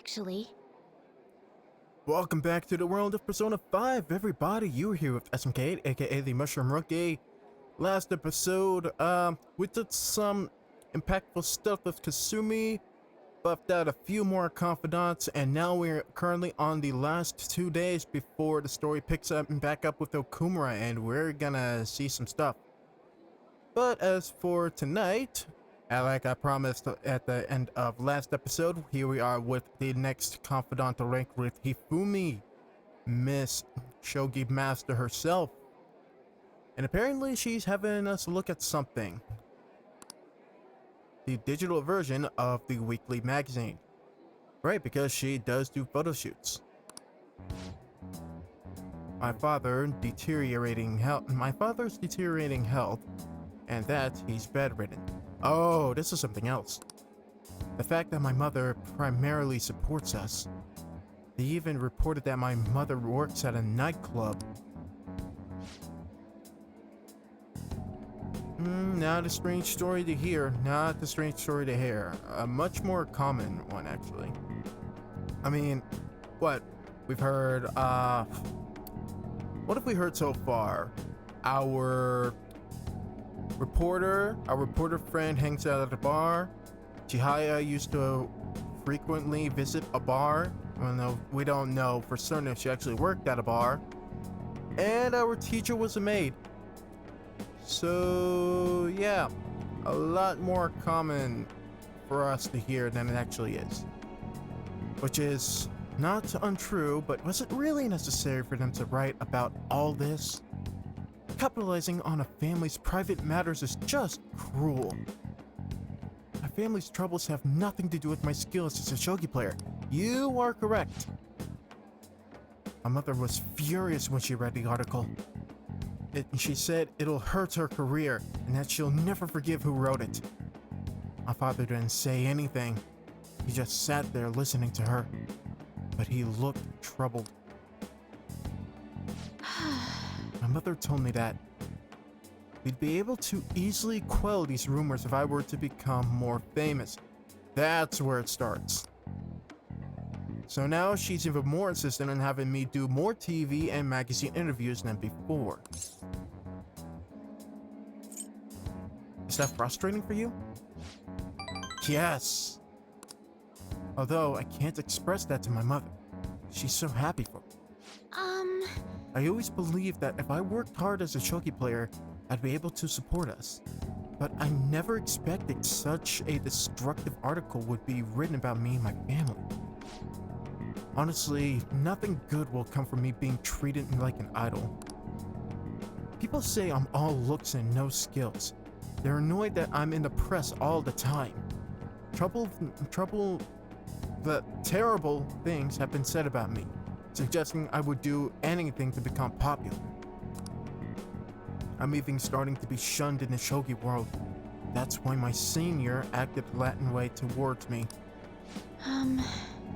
actually. Welcome back to the world of Persona 5, everybody. You're here with SMK8, aka the Mushroom Rookie. Last episode, we did some impactful stuff with Kasumi, buffed out a few more confidants, and now we're currently on the last 2 days before the story picks up and back up with Okumura, and we're gonna see some stuff. But as for tonight, like I promised at the end of last episode, here we are with the next confidant to rank with Hifumi, Miss Shogi Master herself. And apparently she's having us look at something. The digital version of the weekly magazine. Right, because she does do photo shoots. My father's deteriorating health, and that he's bedridden. Oh, this is something else. The fact that my mother primarily supports us. They even reported that my mother works at a nightclub. Not a strange story to hear. Not a strange story to hear. A much more common one, actually. I mean, what? We've heard, what have we heard so far? Our reporter friend hangs out at a bar. Chihaya used to frequently visit a bar. Well, no, we don't know for certain if she actually worked at a bar. And our teacher was a maid. So, yeah, a lot more common for us to hear than it actually is. Which is not untrue, but was it really necessary for them to write about all this? Capitalizing on a family's private matters is just cruel. My family's troubles have nothing to do with my skills as a shogi player. You are correct. My mother was furious when she read the article. She said it'll hurt her career and that she'll never forgive who wrote it. My father didn't say anything. He just sat there listening to her. But he looked troubled. My mother told me that we'd be able to easily quell these rumors if I were to become more famous. That's where it starts. So now she's even more insistent on having me do more TV and magazine interviews than before. Is that frustrating for you? Yes. Although I can't express that to my mother. She's so happy for me. I always believed that if I worked hard as a shogi player, I'd be able to support us. But I never expected such a destructive article would be written about me and my family. Honestly, nothing good will come from me being treated like an idol. People say I'm all looks and no skills. They're annoyed that I'm in the press all the time. Terrible things have been said about me, suggesting I would do anything to become popular. I'm even starting to be shunned in the shogi world. That's why my senior acted Latin way towards me.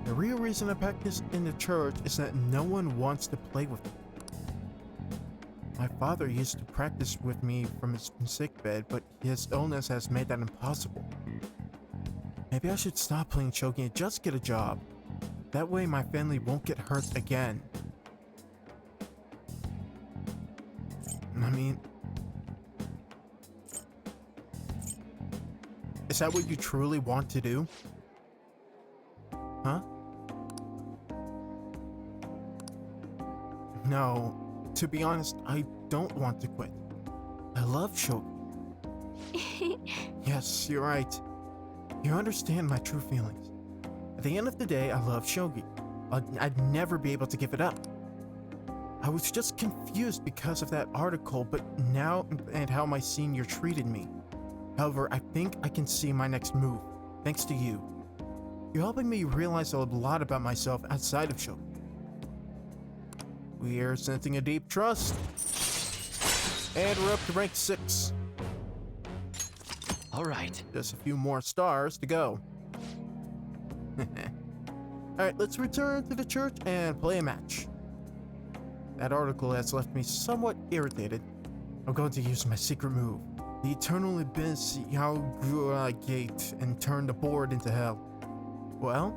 The real reason I practice in the church is that no one wants to play with me. My father used to practice with me from his sickbed, but his illness has made that impossible. Maybe I should stop playing shogi and just get a job. That way my family won't get hurt again. I mean, is that what you truly want to do? Huh? No, to be honest, I don't want to quit. I love shogi. Yes, you're right. You understand my true feelings. At the end of the day, I love shogi. I'd never be able to give it up. I was just confused because of that article, but now and how my senior treated me. However, I think I can see my next move, thanks to you. You're helping me realize a lot about myself outside of shogi. We are sensing a deep trust. And we're up to rank 6. Alright. Just a few more stars to go. Alright, let's return to the church and play a match. That article has left me somewhat irritated. I'm going to use my secret move, the Eternal Abyss Yaogura Gate, and turn the board into hell. Well,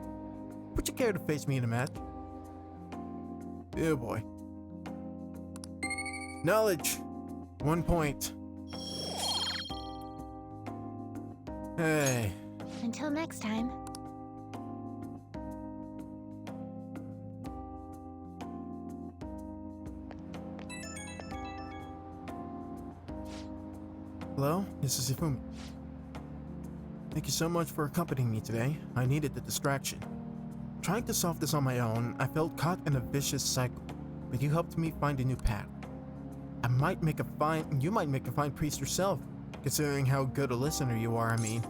Would you care to face me in a match? Oh boy. Knowledge. 1 point. Hey. Until next time. Hello, this is Ifumi. Thank you so much for accompanying me today. I needed the distraction. Trying to solve this on my own, I felt caught in a vicious cycle, but you helped me find a new path. You might make a fine priest yourself, considering how good a listener you are, I mean.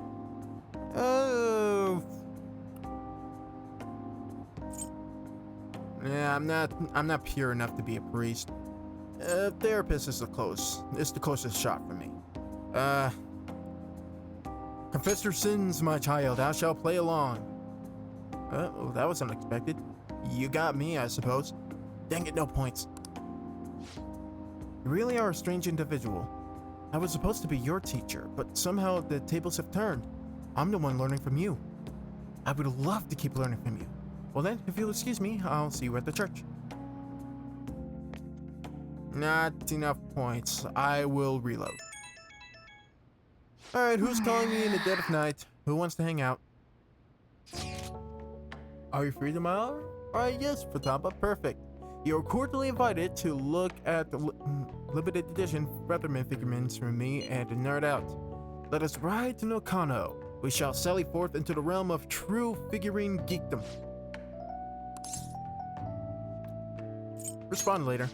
Oh. Yeah, I'm not pure enough to be a priest. Therapist is the closest shot for me. Confess your sins, my child, thou shalt play along. Oh, that was unexpected. You got me, I suppose. Dang it, no points. You really are a strange individual. I was supposed to be your teacher, but somehow the tables have turned. I'm the one learning from you. I would love to keep learning from you. Well then, if you'll excuse me, I'll see you at the church. Not enough points. I will reload. Alright, who's calling me in the dead of night? Who wants to hang out? Are you free tomorrow? Alright, yes, Futaba, perfect. You're cordially invited to look at the limited edition Featherman figurines from me and nerd out. Let us ride to Nakano. We shall sally forth into the realm of true figurine geekdom. Respond later.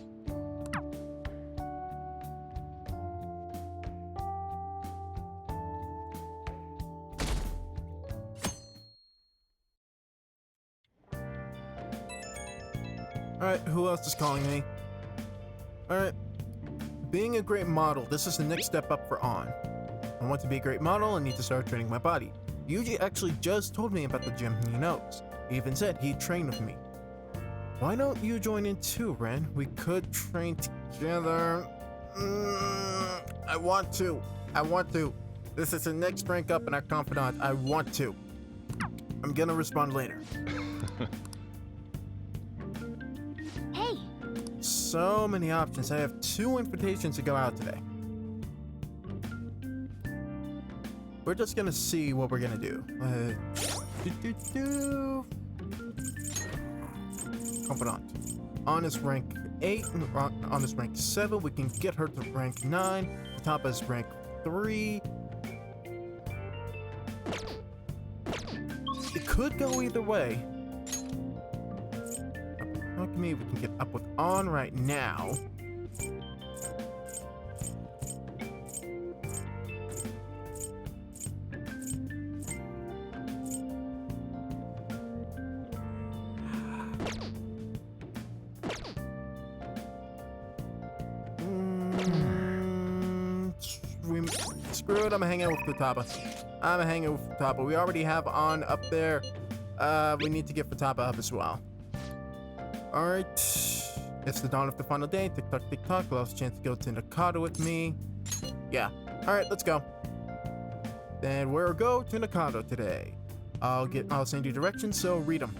Alright, who else is calling me? Alright. Being a great model, this is the next step up for On. I want to be a great model and need to start training my body. Yuji actually just told me about the gym he knows. He even said he'd train with me. Why don't you join in too, Ren? We could train together. I want to. This is the next rank up in our confidant. I want to. I'm gonna respond later. Hey! So many options. I have 2 invitations to go out today. We're just gonna see what we're gonna do. Confidant. On is rank 8, on is rank 7. We can get her to rank 9. Top is rank 3. It could go either way. Look at me, we can get up with On right now. Screw it, I'm hanging out with Futaba. We already have On up there. We need to get Futaba up as well. Alright. It's the dawn of the final day. Tick tock, tick tock. Last chance to go to Nakata with me. Yeah. Alright, let's go. Then we'll go to Nakata today. I'll send you directions, so read them.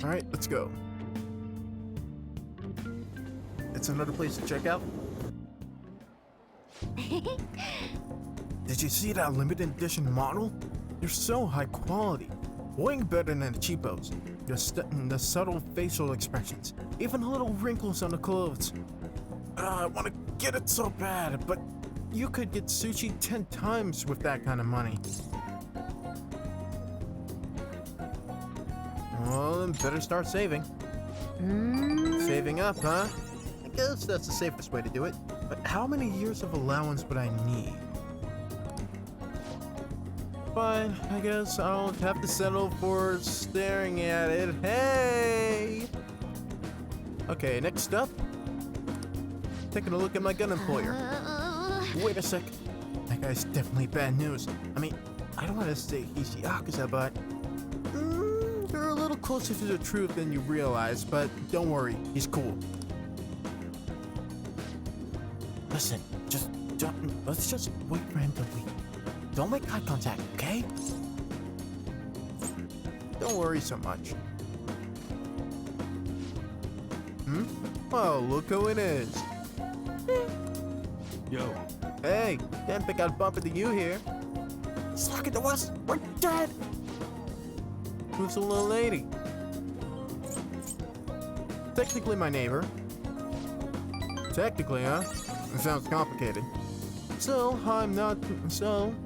Alright, let's go. It's another place to check out. Did you see that limited edition model? They're so high quality. Way better than the cheapos. The subtle facial expressions. Even little wrinkles on the clothes. I want to get it so bad, but you could get sushi 10 times with that kind of money. Well, then better start saving. Saving up, huh? I guess that's the safest way to do it. But how many years of allowance would I need? Fine, I guess I'll have to settle for staring at it. Hey! Okay, next up. Taking a look at my gun employer. Wait a sec. That guy's definitely bad news. I mean, I don't want to say he's Yakuza, but you're a little closer to the truth than you realize, but don't worry, he's cool. Listen, let's just wait for him to leave. Don't make eye contact, okay? Don't worry so much. Oh, look who it is. Yo. Hey, can't pick out bump into you here. He's talking to us. We're dead. Who's the little lady? Technically my neighbor. Technically, huh? It sounds complicated. So,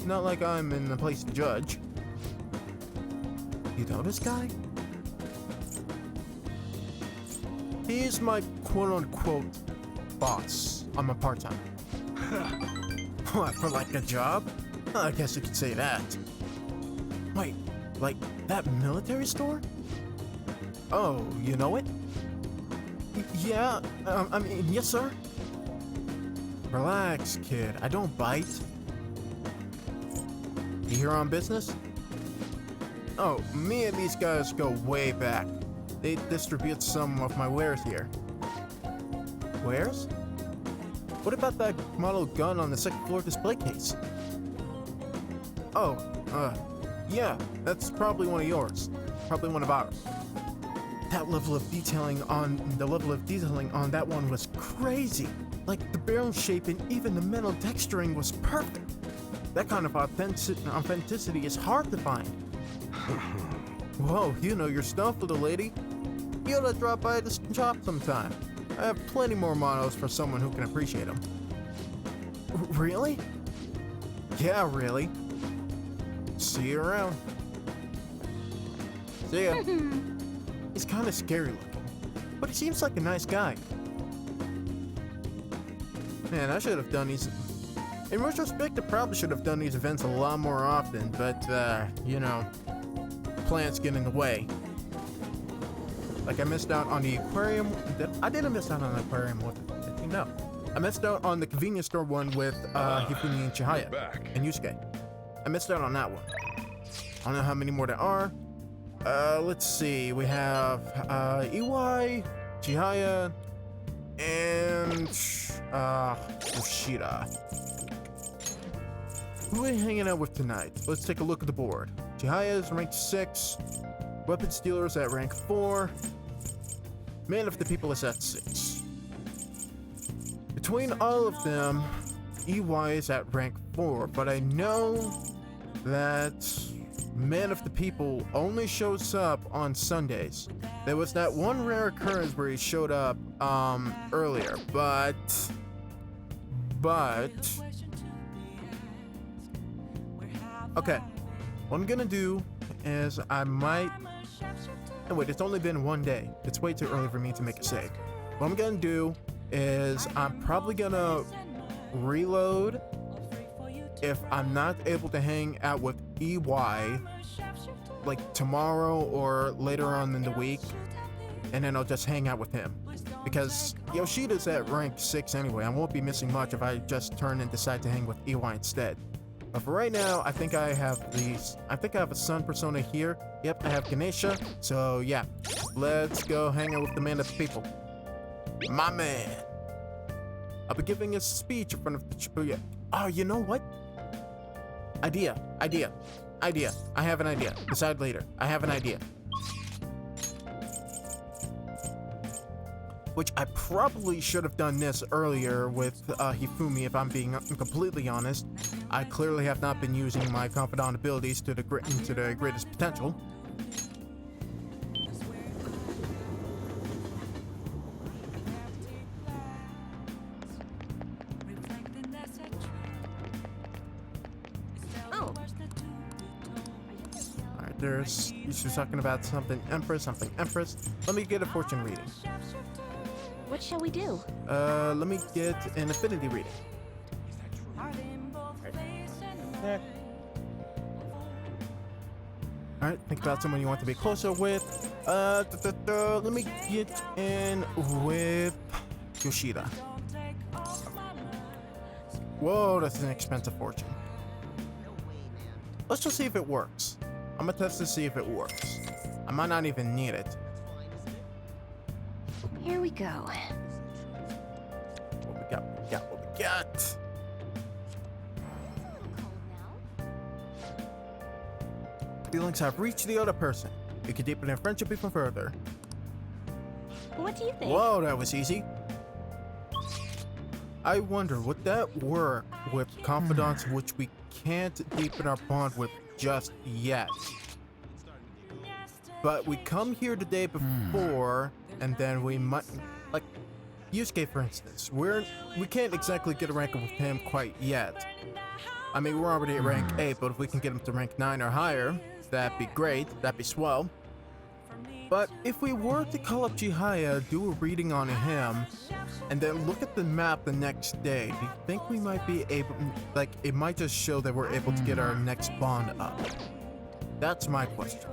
not like I'm in a place to judge. You know this guy? He's my quote-unquote boss on my part-time. What, for like a job? I guess you could say that. Wait, like that military store? Oh, you know it? Yeah, I mean, yes, sir. Relax, kid. I don't bite. You here on business? Oh, me and these guys go way back. They distribute some of my wares here. Wares? What about that model gun on the second floor display case? Oh, yeah, that's probably one of yours. Probably one of ours. The level of detailing on that one was crazy. Like the barrel shape and even the metal texturing was perfect. That kind of authenticity is hard to find. Whoa, you know your stuff, little lady. You ought to drop by the shop sometime. I have plenty more models for someone who can appreciate them. Really? Yeah, really. See you around. See ya. He's kind of scary looking, but he seems like a nice guy. Man, I should have done these. In retrospect, I probably should have done these events a lot more often, but, you know, plans get in the way. Like, I missed out on the aquarium. I didn't miss out on the aquarium with it. No. I missed out on the convenience store one with Hifumi and Chihaya and Yusuke. I missed out on that one. I don't know how many more there are. Let's see. We have EY, Chihaya, and Yoshida. Who are we hanging out with tonight? Let's take a look at the board. Chihaya is ranked 6. Weapons dealers at rank 4. Man of the People is at 6. Between all of them, EY is at rank 4, but I know that Man of the People only shows up on Sundays. There was that one rare occurrence where he showed up earlier, but okay. What I'm gonna do is I might. Oh wait, it's only been one day. It's way too early for me to make a save. What I'm gonna do is I'm probably gonna reload if I'm not able to hang out with EY like tomorrow or later on in the week, and then I'll just hang out with him because Yoshida's at rank 6 anyway. I won't be missing much if I just turn and decide to hang with EY instead. But for right now, I think I have a sun persona here. Yep, I have Ganesha. So yeah, let's go hang out with the Man of the People. My man. I'll be giving a speech in front of the Shibuya. Oh, you know what? Idea. I have an idea. Decide later. I have an idea. Which I probably should have done this earlier with Hifumi, if I'm being completely honest. I clearly have not been using my confidant abilities to the greatest potential. Oh. Alright, she's talking about something Empress. Let me get a fortune reading. What shall we do? Let me get an affinity reading. Alright, think about someone you want to be closer with. Let me get in with Yoshida. Whoa, that's an expensive fortune. Let's just see if it works. I'm gonna test to see if it works. I might not even need it. Here we go. What we got? forget. Feelings have reached the other person. You can deepen their friendship even further. What do you think? Whoa, that was easy. I wonder, would that work with confidants which we can't deepen our bond with just yet? But we come here the day before, and then we might, like, Yusuke for instance, we can't exactly get a rank with him quite yet. I mean, we're already at rank 8, but if we can get him to rank 9 or higher, that'd be great, that'd be swell. But if we were to call up Chihaya, do a reading on him, and then look at the map the next day, do you think we might be able, like, it might just show that we're able to get our next bond up? That's my question.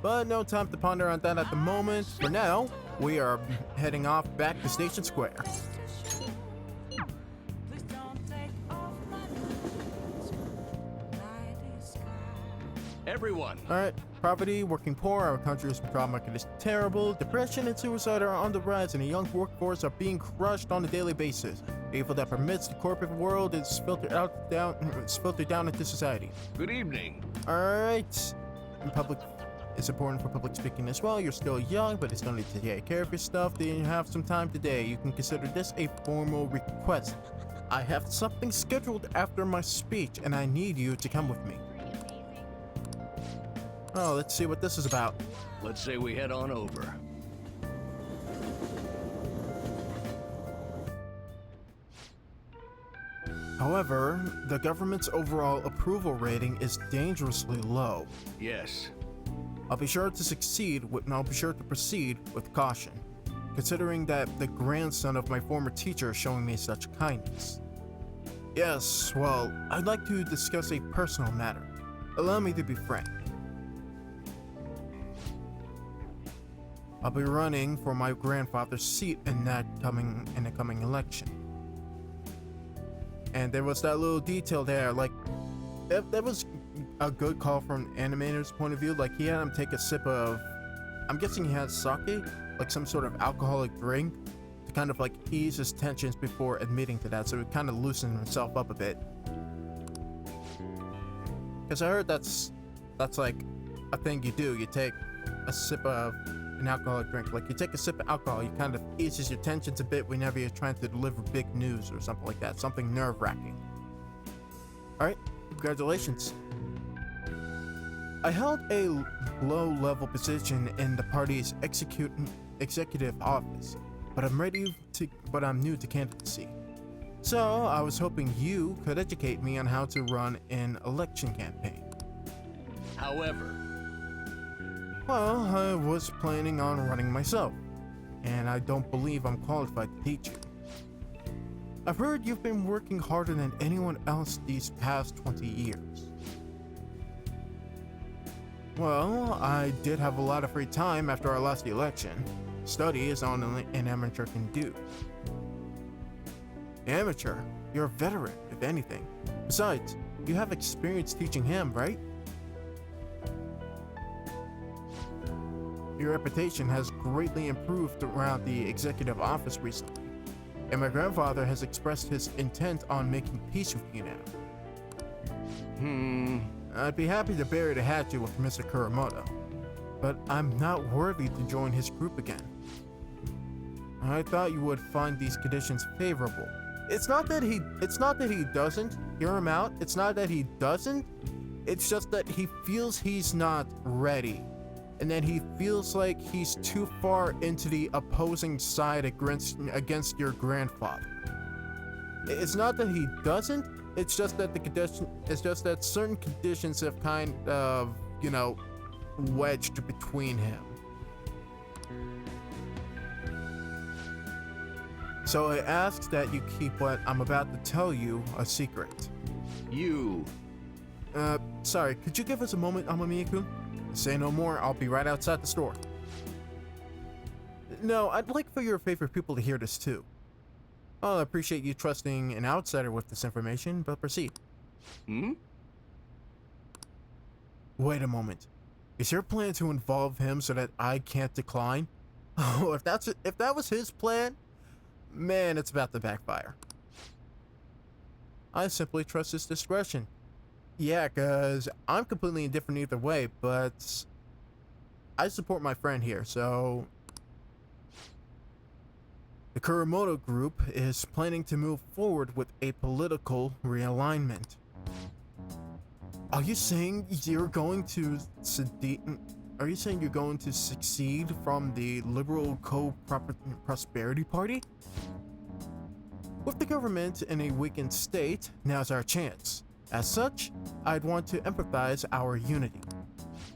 But no time to ponder on that at the moment. For now, we are heading off back to Station Square. Everyone. Alright, poverty, working poor, our country's job market is terrible, depression and suicide are on the rise, and the young workforce are being crushed on a daily basis. The evil that permits the corporate world is filtered down into society. Good evening. Alright, public. It's important for public speaking as well. You're still young, but you still need to take care of your stuff. Do you have some time today? You can consider this a formal request. I have something scheduled after my speech, and I need you to come with me. Oh, let's see what this is about. Let's say we head on over. However, the government's overall approval rating is dangerously low. Yes. I'll be sure to proceed with caution, considering that the grandson of my former teacher is showing me such kindness. Yes, well, I'd like to discuss a personal matter. Allow me to be frank. I'll be running for my grandfather's seat in the coming election. And there was that little detail there, like, if that was a good call from an animator's point of view. Like, he had him take a sip of, I'm guessing he had sake, like some sort of alcoholic drink, to kind of like ease his tensions before admitting to that, so he kind of loosened himself up a bit. Because I heard that's like a thing you do. You take a sip of an alcoholic drink, like you take a sip of alcohol, you kind of eases your tensions a bit whenever you're trying to deliver big news or something like that, something nerve-wracking. Alright, congratulations. I held a low-level position in the party's executive office, but I'm new to candidacy. So I was hoping you could educate me on how to run an election campaign. However, well, I was planning on running myself, and I don't believe I'm qualified to teach you. I've heard you've been working harder than anyone else these past 20 years. Well, I did have a lot of free time after our last election. Study is all an amateur can do. Amateur? You're a veteran, if anything. Besides, you have experience teaching him, right? Your reputation has greatly improved around the executive office recently, and my grandfather has expressed his intent on making peace with you now. I'd be happy to bury the hatchet with Mr. Kuramoto, but I'm not worthy to join his group again. I thought you would find these conditions favorable. It's not that he doesn't hear him out. It's not that he doesn't. It's just that he feels he's not ready. And then he feels like he's too far into the opposing side against your grandfather. It's not that he doesn't, it's just that certain conditions have kind of, wedged between him. So I ask that you keep what I'm about to tell you a secret. Sorry, could you give us a moment, Amamiya-kun? Say no more, I'll be right outside the store. No, I'd like for your favorite people to hear this too. I'll appreciate you trusting an outsider with this information, but proceed. Wait a moment. Is your plan to involve him so that I can't decline? Oh, if that was his plan, man, it's about to backfire. I simply trust his discretion. Yeah, cause I'm completely indifferent either way, but I support my friend here, so the Kuramoto group is planning to move forward with a political realignment. Are you saying you're going to succeed from the Liberal Co-Prosperity Party? With the government in a weakened state, now's our chance. As such, I'd want to empathize our unity.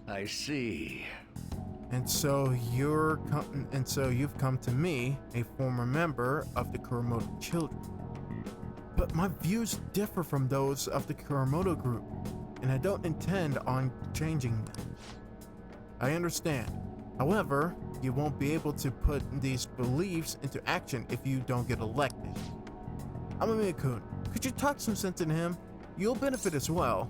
I see. And so you've come to me, a former member of the Kuramoto children. But my views differ from those of the Kuramoto group, and I don't intend on changing them. I understand. However, you won't be able to put these beliefs into action if you don't get elected. Amamiya-kun, could you talk some sense into him? You'll benefit as well.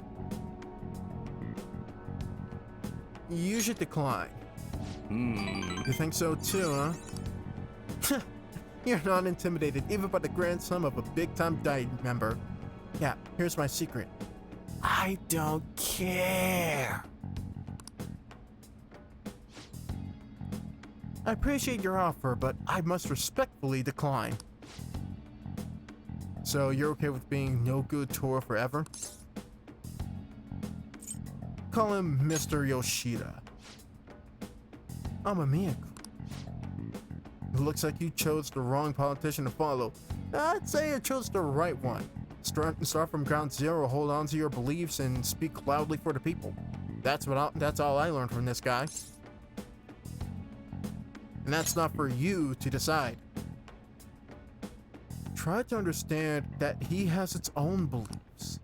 You should decline. You think so too, huh? You're not intimidated even by the grandson of a big-time Dai member. Yeah, here's my secret. I don't care. I appreciate your offer, but I must respectfully decline. So you're okay with being no good Tora forever? Call him Mr. Yoshida. Amamiya. It looks like you chose the wrong politician to follow. I'd say you chose the right one. Start from ground zero, hold on to your beliefs, and speak loudly for the people. That's all I learned from this guy. And that's not for you to decide. Try to understand that he has its own beliefs.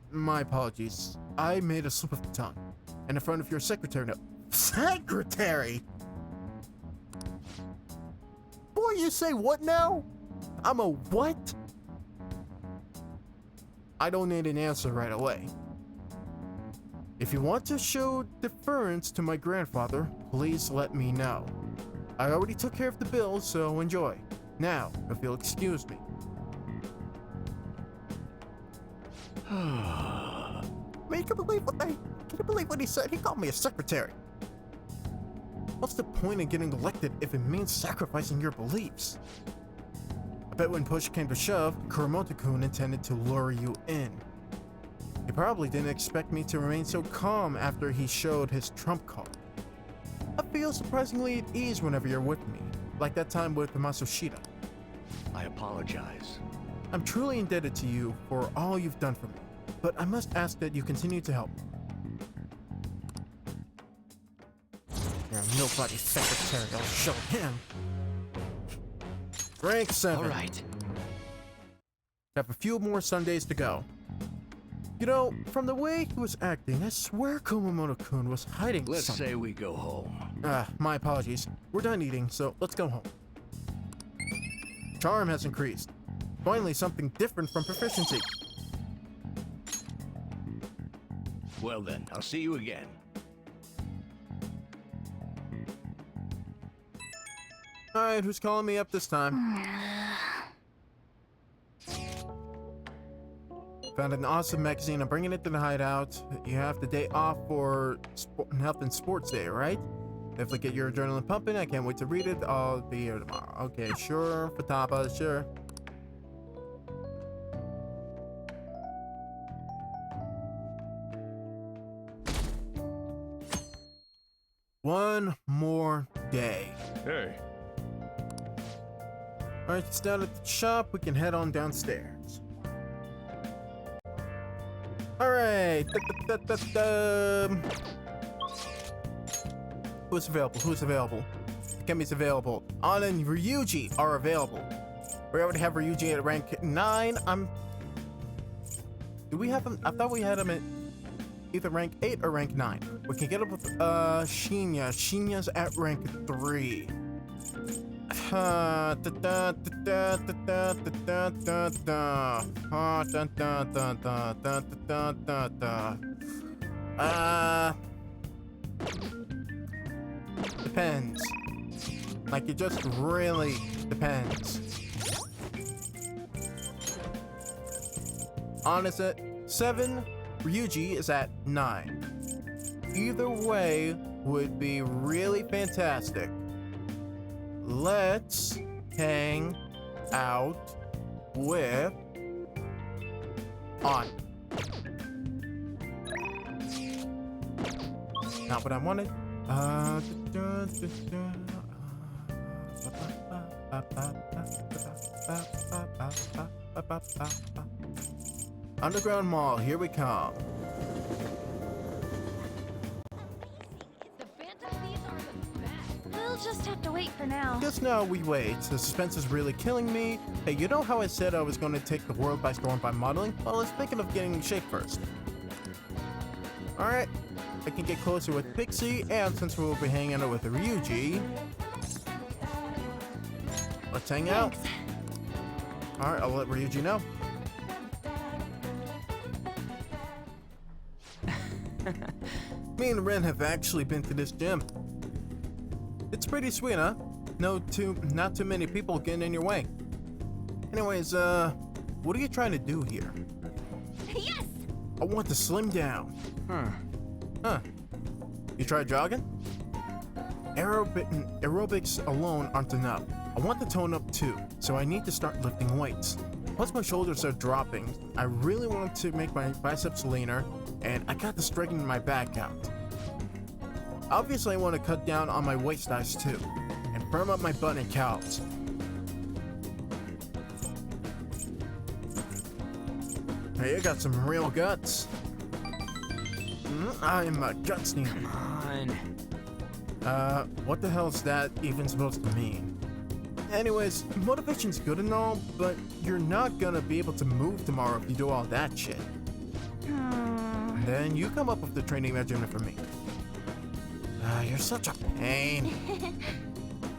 My apologies. I made a slip of the tongue. And in front of your secretary. No. Secretary? Boy, you say what now? I'm a what? I don't need an answer right away. If you want to show deference to my grandfather, please let me know. I already took care of the bills, so enjoy. Now, if you'll excuse me. Man, can you believe what he said? He called me a secretary. What's the point in getting elected if it means sacrificing your beliefs? I bet when push came to shove, Kuramoto-kun intended to lure you in. He probably didn't expect me to remain so calm after he showed his trump card. I feel surprisingly at ease whenever you're with me, like that time with Masushita. I apologize. I'm truly indebted to you for all you've done for me, but I must ask that you continue to help me. You're nobody's secretary, I'll show him. Rank 7. All right. Have a few more Sundays to go. You know, from the way he was acting, I swear Kumamoto-kun was hiding Let's something. say we go home. My apologies. We're done eating, so let's go home. Charm has increased. Finally, something different from proficiency. Well then, I'll see you again. Alright, who's calling me up this time? Found an awesome magazine. I'm bringing it to the hideout. You have the day off for Health and Sports Day, right? Definitely get your adrenaline pumping. I can't wait to read it. I'll be here tomorrow. Okay, sure. Fataba, sure. One more day. Hey. Alright, it's down at the shop. We can head on downstairs. Alright. Who's available? Who's available? Kemi's available. Anna and Ryuji are available. We already have Ryuji at rank 9. Do we have him? I thought we had him at either rank 8 or rank 9. We can get up with Shinya. Shinya's at rank 3. Depends. Like, it just really depends. On is at 7, Ryuji is at 9. Either way would be really fantastic. Let's hang out with On. Not what I wanted. Underground Mall, here we come. The Phantom Thieves are the best. We'll just have to wait for now. Just now we wait. The suspense is really killing me. Hey, you know how I said I was going to take the world by storm by modeling? Well, I was thinking of getting in shape first. Alright, I can get closer with Pixie, and since we'll be hanging out with Ryuji, let's hang out. Alright, I'll let Ryuji know. Me and Ren have actually been to this gym. It's pretty sweet, huh? Not too many people getting in your way. Anyways, what are you trying to do here? Yes! I want to slim down. Huh. You try jogging? Aerobics alone aren't enough. I want to tone up too, so I need to start lifting weights. Plus my shoulders are dropping. I really want to make my biceps leaner, and I got to straighten my back out. Obviously I want to cut down on my waist size too, and firm up my butt and calves. Hey, you got some real guts. I'm a gut steamer. Come on. What the hell is that even supposed to mean? Anyways, motivation's good and all, but you're not gonna be able to move tomorrow if you do all that shit. Then you come up with the training regimen for me. You're such a pain.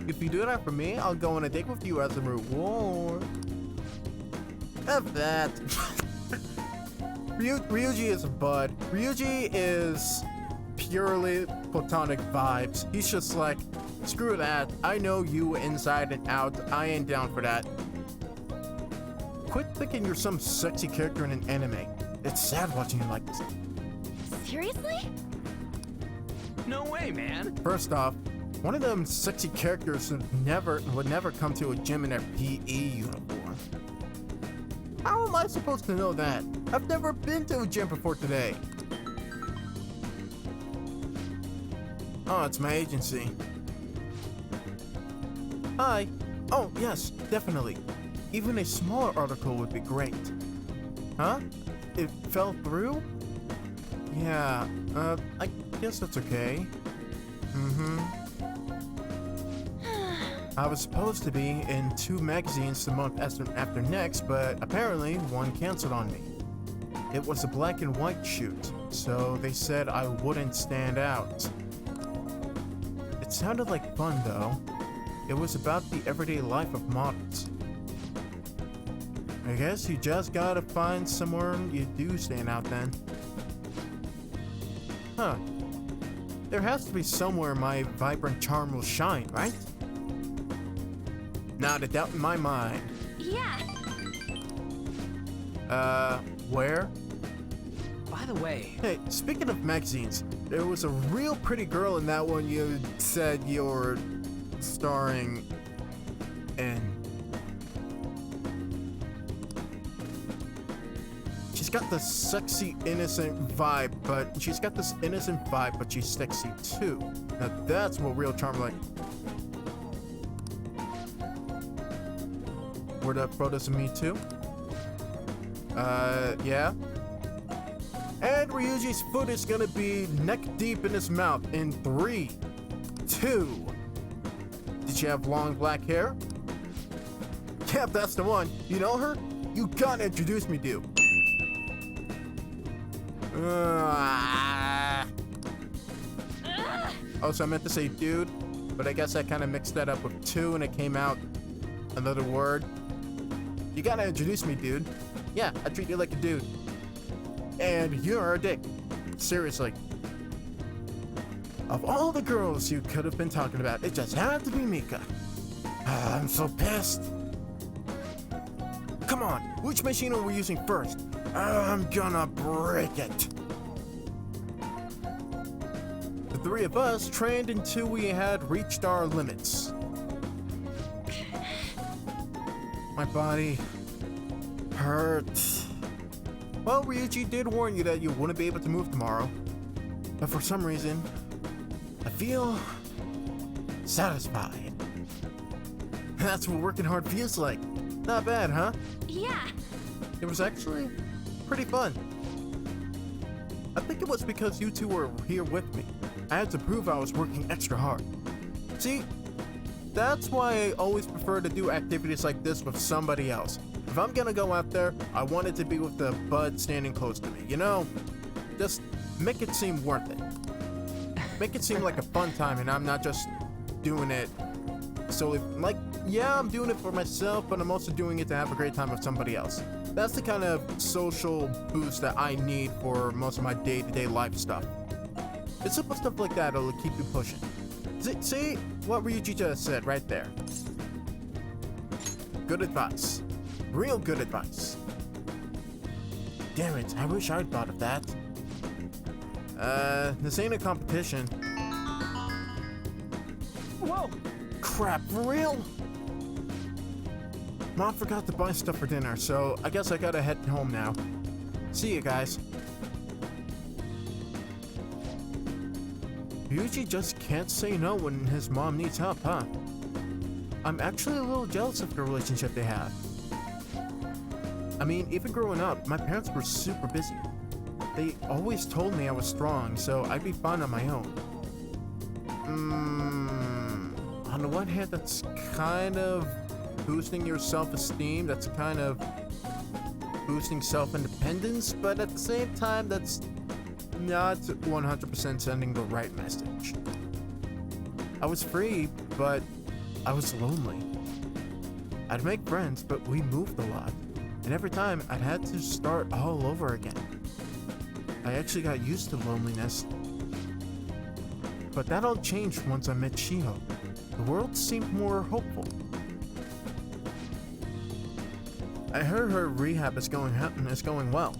If you do that for me, I'll go on a date with you as a reward. F that. Ryuji is a bud. Ryuji is purely platonic vibes. He's just like, screw that. I know you inside and out. I ain't down for that. Quit thinking you're some sexy character in an anime. It's sad watching you like this. Seriously? No way, man. First off, one of them sexy characters would never come to a gym in their PE uniform. How am I supposed to know that? I've never been to a gym before today. Oh, it's my agency. Hi. Oh, yes, definitely. Even a smaller article would be great. Huh? It fell through? Yeah, I guess that's okay. I was supposed to be in 2 magazines the month after next, but apparently one canceled on me. It was a black and white shoot, so they said I wouldn't stand out. It sounded like fun though. It was about the everyday life of models. I guess you just gotta find somewhere you do stand out then. Huh. There has to be somewhere my vibrant charm will shine, right? Not a doubt in my mind. Yeah. Where? By the way, Hey, speaking of magazines, there was a real pretty girl in that one you said you're starring in. She's got this sexy, innocent vibe, but she's sexy too. Now that's what real charm like. Were the photos of me too? Yeah. And Ryuji's foot is gonna be neck deep in his mouth in 3, 2. Did she have long black hair? Yeah, that's the one. You know her? You gotta introduce me to. Oh, so I meant to say dude, but I guess I kind of mixed that up with 2 and it came out another word. You gotta introduce me, dude. Yeah, I treat you like a dude. And you're a dick. Seriously. Of all the girls you could have been talking about, it just had to be Mika. I'm so pissed. Come on, which machine are we using first? I'm gonna break it. The three of us trained until we had reached our limits. My body hurts. Well, Ryuji did warn you that you wouldn't be able to move tomorrow. But for some reason, I feel satisfied. That's what working hard feels like. Not bad, huh? Yeah. It was actually pretty fun. I think it was because you two were here with me. I had to prove I was working extra hard. See, that's why I always prefer to do activities like this with somebody else. If I'm gonna go out there, I want it to be with the bud standing close to me. You know, just make it seem worth it. Make it seem like a fun time and I'm not just doing it solely, like, yeah, I'm doing it for myself, but I'm also doing it to have a great time with somebody else. That's the kind of social boost that I need for most of my day-to-day life stuff. It's simple stuff like that that'll keep you pushing. See what Ryuji just said right there. Good advice. Real good advice. Damn it, I wish I'd thought of that. This ain't a competition. Whoa! Crap, for real? Mom forgot to buy stuff for dinner, so I guess I gotta head home now. See you guys. Ryuji just can't say no when his mom needs help, huh? I'm actually a little jealous of the relationship they have. I mean, even growing up, my parents were super busy. They always told me I was strong, so I'd be fine on my own. On the one hand, that's kind of boosting your self-esteem, that's kind of boosting self-independence, but at the same time, that's not 100% sending the right message. I was free, but I was lonely. I'd make friends, but we moved a lot, and every time I'd had to start all over again. I actually got used to loneliness, but that all changed once I met Shiho. The world seemed more hopeful. I heard her rehab is going well.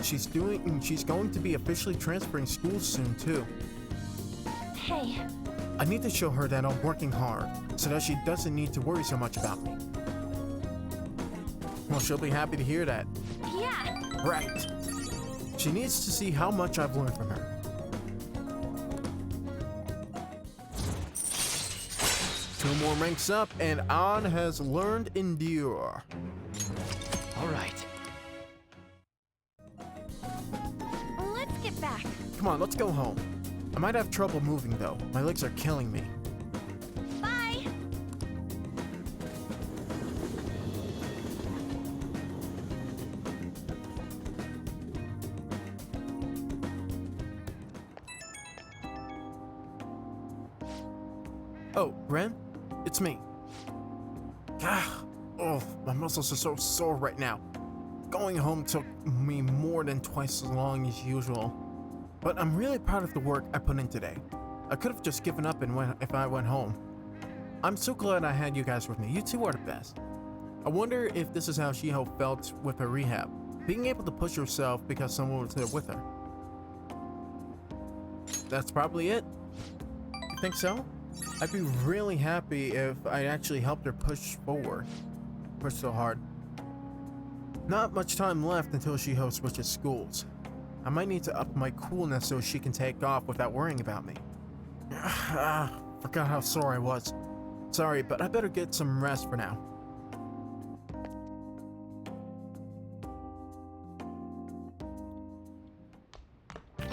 She's going to be officially transferring schools soon too. Hey. I need to show her that I'm working hard, so that she doesn't need to worry so much about me. Well, she'll be happy to hear that. Yeah. Right. She needs to see how much I've learned from her. Two more ranks up, and An has learned Endure. All right. Let's get back. Come on, let's go home. I might have trouble moving though. My legs are killing me. Bye. Oh, Ren? It's me. Oh, my muscles are so sore right now. Going home took me more than twice as long as usual. But I'm really proud of the work I put in today. I could have just given up if I went home. I'm so glad I had you guys with me. You two are the best. I wonder if this is how Shiho felt with her rehab. Being able to push herself because someone was there with her. That's probably it. You think so? I'd be really happy if I actually helped her push forward. Push so hard. Not much time left until Shiho switches schools. I might need to up my coolness so she can take off without worrying about me. Forgot how sore I was. Sorry, but I better get some rest for now.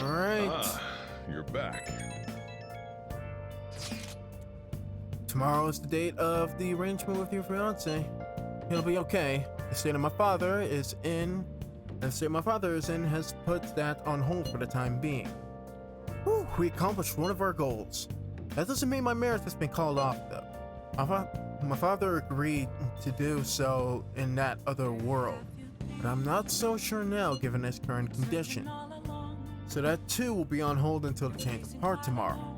Alright. You're back. Tomorrow is the date of the arrangement with your fiance. He'll be okay. The state my father is in has put that on hold for the time being. Whew, we accomplished one of our goals. That doesn't mean my marriage has been called off though. My father agreed to do so in that other world, but I'm not so sure now given his current condition. So that too will be on hold until the change of heart tomorrow.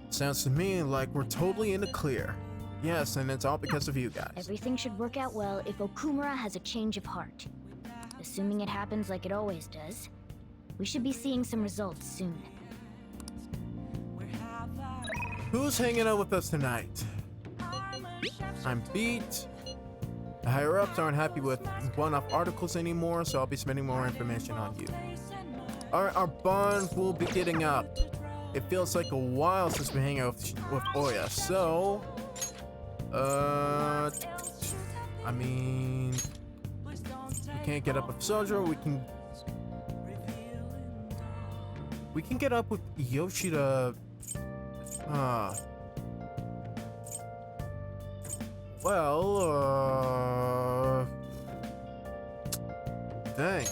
Sounds to me like we're totally in the clear. Yes, and it's all because of you guys. Everything should work out well if Okumura has a change of heart. Assuming it happens like it always does, we should be seeing some results soon. Who's hanging out with us tonight? I'm beat. The higher-ups aren't happy with one-off articles anymore, so I'll be spending more information on you. Our bond will be getting up. It feels like a while since we hang out with Oya, so... I mean... We can't get up with Sojo, we can get up with Yoshida... Dang.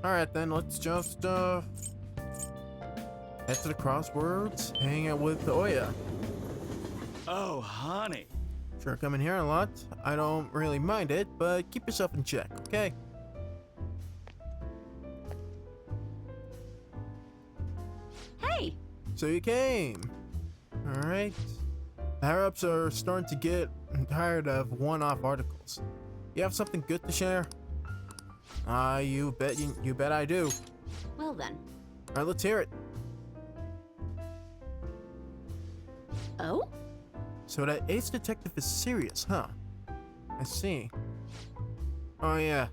Alright then, let's just, head to the crosswords, hang out with Oya. Oh, honey. Sure, coming here a lot. I don't really mind it, but keep yourself in check, okay? Hey! So you came. Alright. Higher-ups are starting to get tired of one-off articles. You have something good to share? You bet I do. Well then. Alright, let's hear it. Oh? So that ace detective is serious, huh? I see. Oh yeah,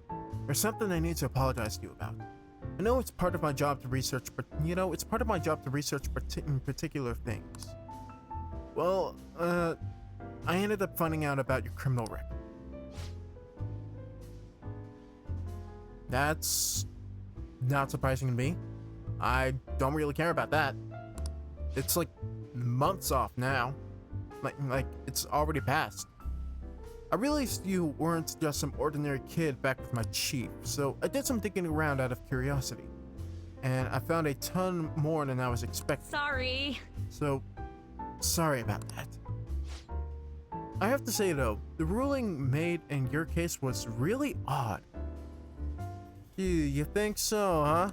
there's something I need to apologize to you about. I know it's part of my job to research, but it's part of my job to research particular things. Well, I ended up finding out about your criminal record. That's not surprising to me. I don't really care about that. It's like months off now. Like it's already passed. I realized you weren't just some ordinary kid back with my chief, so I did some digging around out of curiosity. And I found a ton more than I was expecting. Sorry. So, sorry about that. I have to say though, the ruling made in your case was really odd. You think so, huh?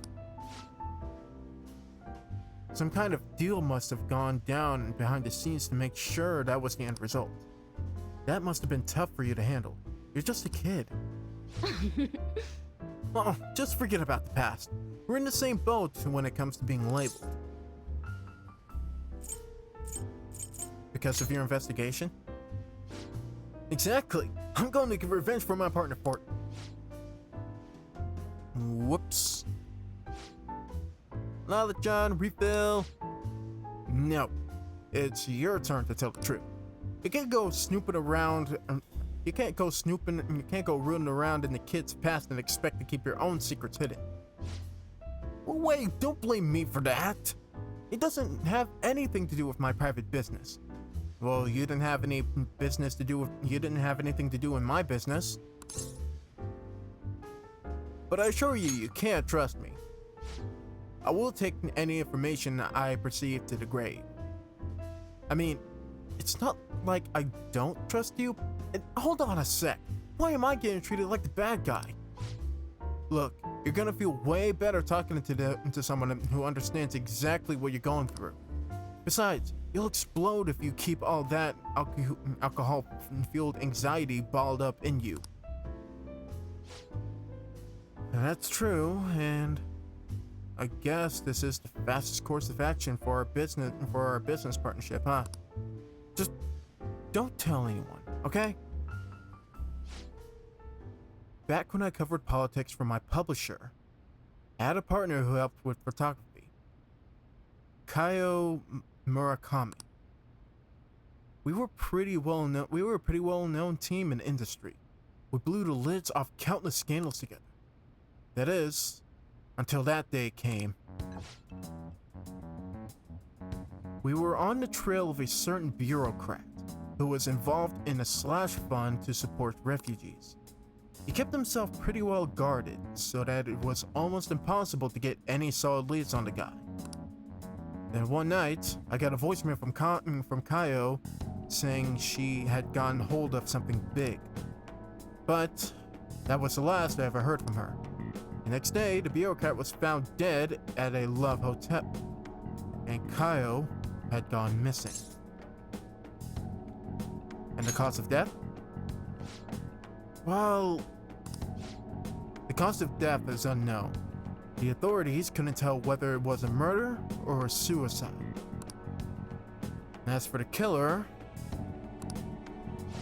Some kind of deal must have gone down behind the scenes to make sure that was the end result. That must have been tough for you to handle. You're just a kid. Oh, just forget about the past. We're in the same boat when it comes to being labeled. Because of your investigation? Exactly. I'm going to get revenge for my partner Fort. Whoops. Lila John, refill. No. It's your turn to tell the truth. You can't go snooping around. You can't go snooping and you can't go rooting around in the kid's past and expect to keep your own secrets hidden. Well, wait, don't blame me for that. It doesn't have anything to do with my private business. Well, you didn't have any business to do with. You didn't have anything to do in my business. But I assure you, you can't trust me. I will take any information I perceive to the grave. I mean, it's not like I don't trust you. And hold on a sec. Why am I getting treated like the bad guy? Look, you're gonna feel way better talking to someone who understands exactly what you're going through. Besides, you'll explode if you keep all that alcohol-fueled anxiety balled up in you. And that's true, and I guess this is the fastest course of action for our business partnership, huh? Just don't tell anyone, okay? Back when I covered politics for my publisher, I had a partner who helped with photography. Kaio Murakami. We were a pretty well known team in the industry. We blew the lids off countless scandals together. That is, until that day came. We were on the trail of a certain bureaucrat who was involved in a slash fund to support refugees. He kept himself pretty well guarded, so that it was almost impossible to get any solid leads on the guy. Then one night, I got a voicemail from Kaio saying she had gotten hold of something big. But that was the last I ever heard from her. The next day, the bureaucrat was found dead at a Love Hotel, and Kaio had gone missing. And the cause of death? Well, the cause of death is unknown. The authorities couldn't tell whether it was a murder or a suicide. As for the killer,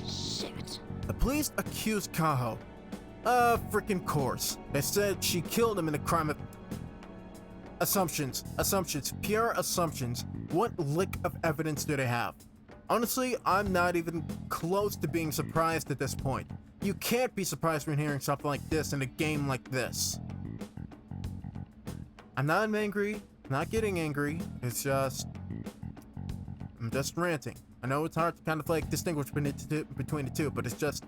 Shit. the police accused Kaho. Freaking course. They said she killed him in a crime of... Assumptions, pure assumptions. What lick of evidence do they have? Honestly, I'm not even close to being surprised at this point. You can't be surprised when hearing something like this in a game like this. I'm not angry, not getting angry, it's just... I'm just ranting. I know it's hard to kind of like distinguish between the two, but it's just...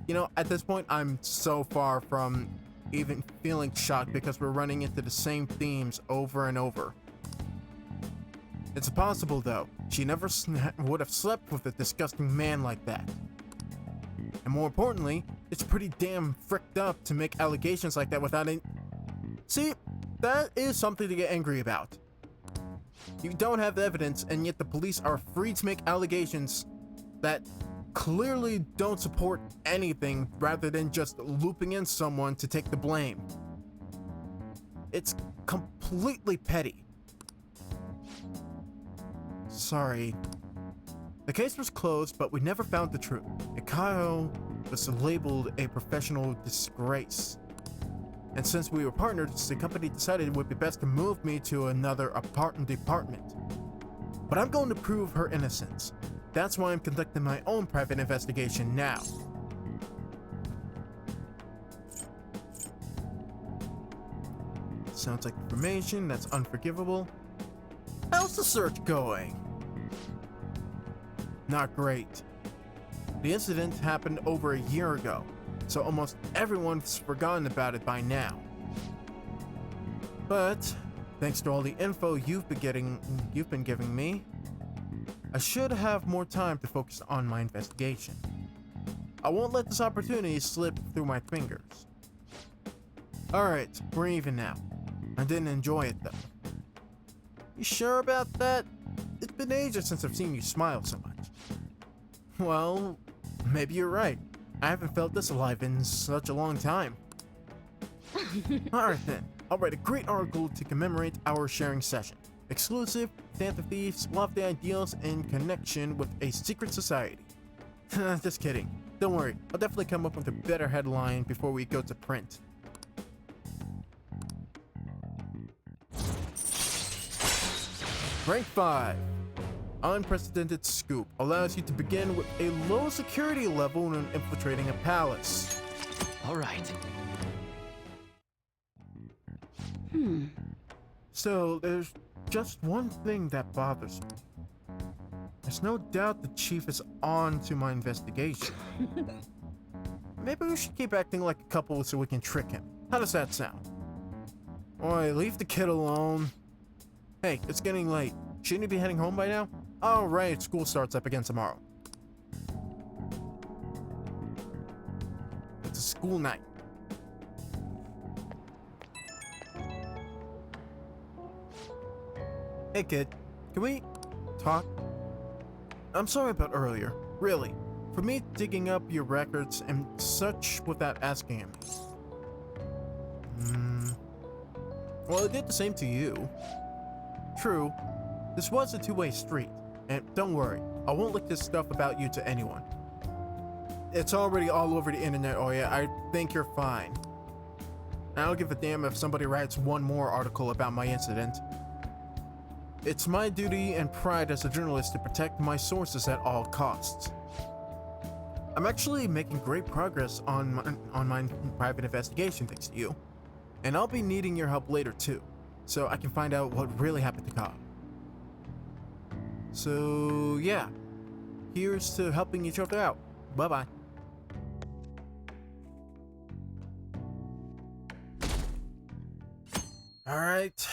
You know, at this point, I'm so far from even feeling shocked because we're running into the same themes over and over. It's possible, though. She never would have slept with a disgusting man like that. And more importantly, it's pretty damn fricked up to make allegations like that without any... See, that is something to get angry about. You don't have evidence, and yet the police are free to make allegations that clearly don't support anything rather than just looping in someone to take the blame. It's completely petty. Sorry. The case was closed, but we never found the truth. Ikayo was labeled a professional disgrace. And since we were partners, the company decided it would be best to move me to another apartment department. But I'm going to prove her innocence. That's why I'm conducting my own private investigation now. Sounds like information that's unforgivable. How's the search going? Not great. The incident happened over a year ago, so almost everyone's forgotten about it by now. But thanks to all the info you've been giving me, I should have more time to focus on my investigation. I won't let this opportunity slip through my fingers. Alright, we're even now. I didn't enjoy it though. You sure about that? It's been ages since I've seen you smile so much. Well, maybe you're right. I haven't felt this alive in such a long time. Alright then, I'll write a great article to commemorate our sharing session. Exclusive, Phantom Thieves, lofty ideals in connection with a secret society. Just kidding. Don't worry, I'll definitely come up with a better headline before we go to print. Rank 5. Unprecedented scoop allows you to begin with a low security level when infiltrating a palace. All right. So there's just one thing that bothers me. There's no doubt the chief is on to my investigation. Maybe we should keep acting like a couple so we can trick him. How does that sound? Oi, leave the kid alone. Hey, it's getting late. Shouldn't you be heading home by now? Oh right, school starts up again tomorrow. It's a school night. Hey kid, can we talk? I'm sorry about earlier, really. For me digging up your records and such without asking him. Well, it did the same to you. True, this was a two-way street. And don't worry, I won't leak this stuff about you to anyone. It's already all over the internet, oh yeah, I think you're fine. I don't give a damn if somebody writes one more article about my incident. It's my duty and pride as a journalist to protect my sources at all costs. I'm actually making great progress on my private investigation thanks to you. And I'll be needing your help later too, so I can find out what really happened to Cobb. So yeah, here's to helping each other out. Bye-bye. Alright.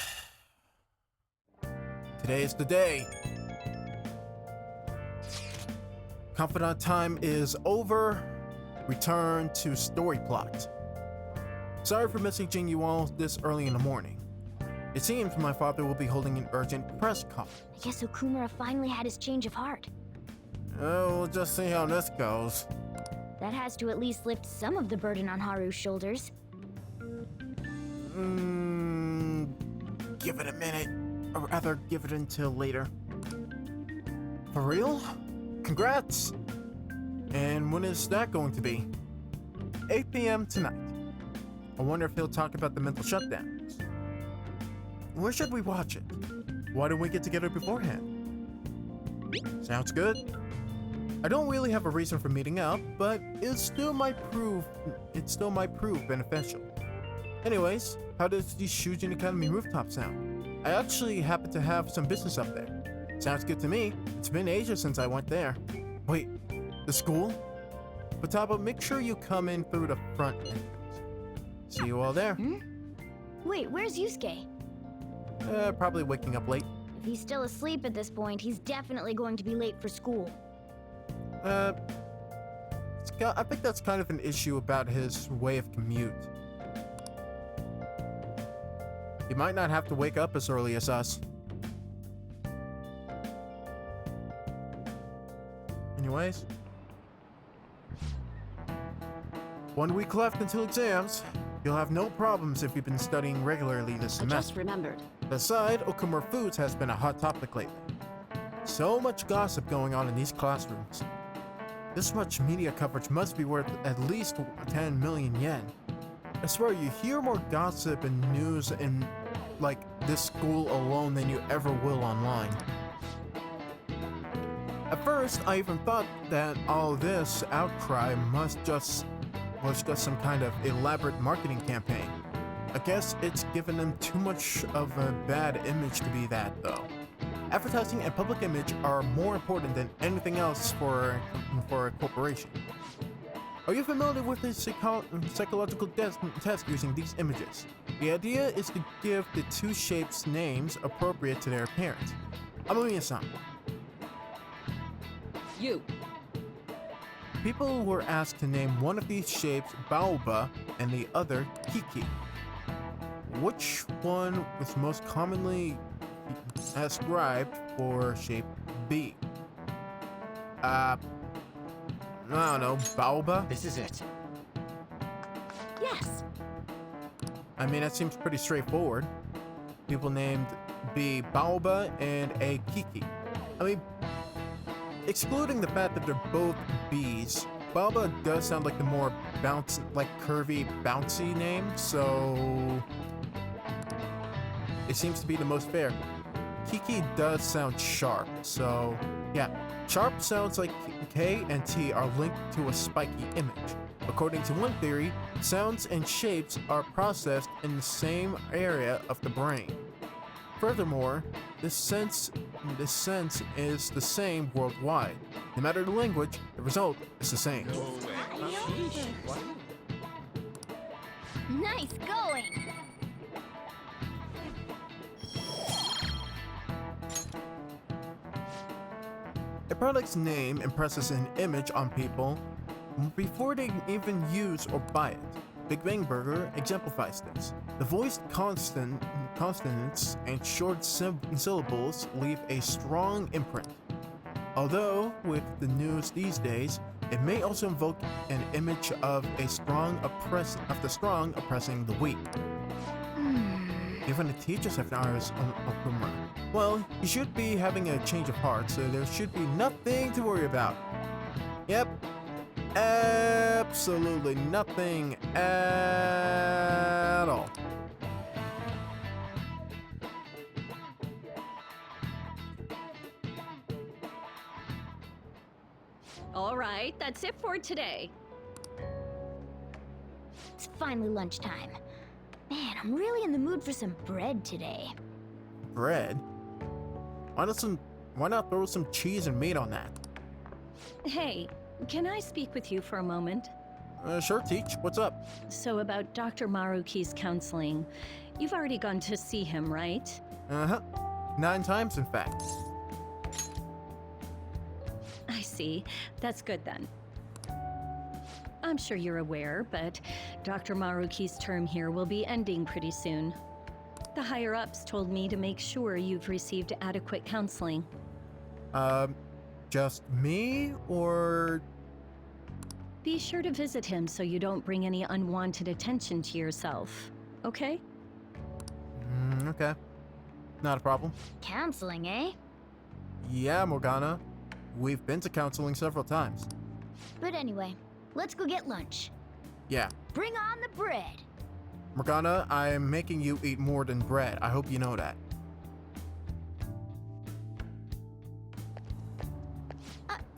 Today is the day. Confidant time is over. Return to story plot. Sorry for messaging you all this early in the morning. It seems my father will be holding an urgent press conference. I guess Okumura finally had his change of heart. We'll just see how this goes. That has to at least lift some of the burden on Haru's shoulders. Give it a minute. Or rather, give it until later. For real? Congrats! And when is that going to be? 8 p.m. tonight. I wonder if he'll talk about the mental shutdowns. Where should we watch it? Why don't we get together beforehand? Sounds good. I don't really have a reason for meeting up, but it still might prove beneficial. Anyways, how does the Shujin Academy rooftop sound? I actually happen to have some business up there. Sounds good to me. It's been ages since I went there. Wait, the school? Futaba, make sure you come in through the front entrance. See you all there. Wait, where's Yusuke? Probably waking up late. If he's still asleep at this point, he's definitely going to be late for school. I think that's kind of an issue about his way of commute. He might not have to wake up as early as us. Anyways. 1 week left until exams. You'll have no problems if you've been studying regularly this I semester. just remembered. Besides, Okumura Foods has been a hot topic lately. So much gossip going on in these classrooms. This much media coverage must be worth at least 10 million yen. I swear you hear more gossip and news in like this school alone than you ever will online. At first, I even thought that all this outcry was just some kind of elaborate marketing campaign. I guess it's given them too much of a bad image to be that, though. Advertising and public image are more important than anything else for a corporation. Are you familiar with the psychological test using these images? The idea is to give the two shapes names appropriate to their appearance. Amamiya-san. You. People were asked to name one of these shapes Baoba and the other Kiki. Which one was most commonly ascribed for shape B? I don't know, Baoba? This is it. Yes. I mean, that seems pretty straightforward. People named B Baoba and A Kiki. I mean, excluding the fact that they're both B's, Baoba does sound like the more curvy, bouncy name, so it seems to be the most fair. Kiki does sound sharp, so yeah. Sharp sounds like K and T are linked to a spiky image. According to one theory, sounds and shapes are processed in the same area of the brain. Furthermore, this sense is the same worldwide. No matter the language, the result is the same. Nice going! A product's name impresses an image on people before they even use or buy it. Big Bang Burger exemplifies this. The voiced consonants and short syllables leave a strong imprint. Although, with the news these days, it may also invoke an image of the strong oppressing the weak. Even the teachers have hours on Okumura. Well, you should be having a change of heart, so there should be nothing to worry about. Yep. Absolutely nothing at all. All right, that's it for today. It's finally lunchtime. Man, I'm really in the mood for some bread today. Bread? Why not throw some cheese and meat on that? Hey, can I speak with you for a moment? Sure, Teach. What's up? So about Dr. Maruki's counseling. You've already gone to see him, right? Uh-huh. 9 times, in fact. I see. That's good then. I'm sure you're aware, but Dr. Maruki's term here will be ending pretty soon. The higher-ups told me to make sure you've received adequate counseling. just me, or... Be sure to visit him so you don't bring any unwanted attention to yourself, okay? Okay. Not a problem. Counseling, eh? Yeah, Morgana. We've been to counseling several times. But anyway, let's go get lunch. Yeah. Bring on the bread. Morgana, I'm making you eat more than bread. I hope you know that.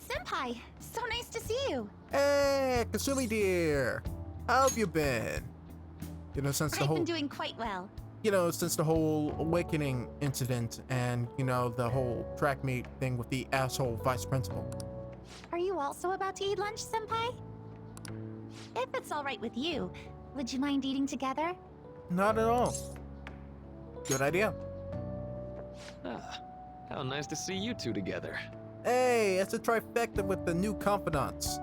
Senpai, so nice to see you. Hey, Kasumi dear! How have you been? You know, since the I've whole... been doing quite well. You know, since the whole awakening incident and, you know, the whole track meet thing with the asshole vice principal. Are you also about to eat lunch, Senpai? If it's all right with you, would you mind eating together? Not at all. Good idea. Ah, how nice to see you two together. Hey, it's a trifecta with the new confidants.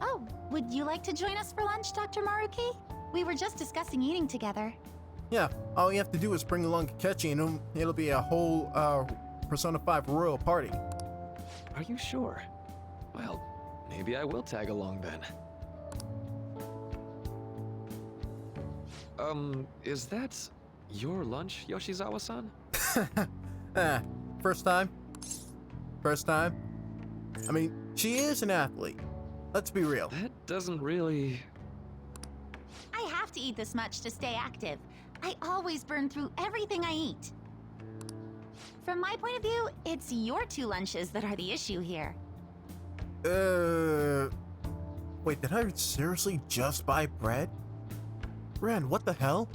Oh, would you like to join us for lunch, Dr. Maruki? We were just discussing eating together. Yeah, all you have to do is bring along Kakechi and it'll be a whole, Persona 5 royal party. Are you sure? Well, maybe I will tag along then. Is that your lunch, Yoshizawa-san? First time? First time? I mean, she is an athlete. Let's be real. That doesn't really... I have to eat this much to stay active. I always burn through everything I eat. From my point of view, it's your two lunches that are the issue here. Wait, did I seriously just buy bread? Ren, what the hell?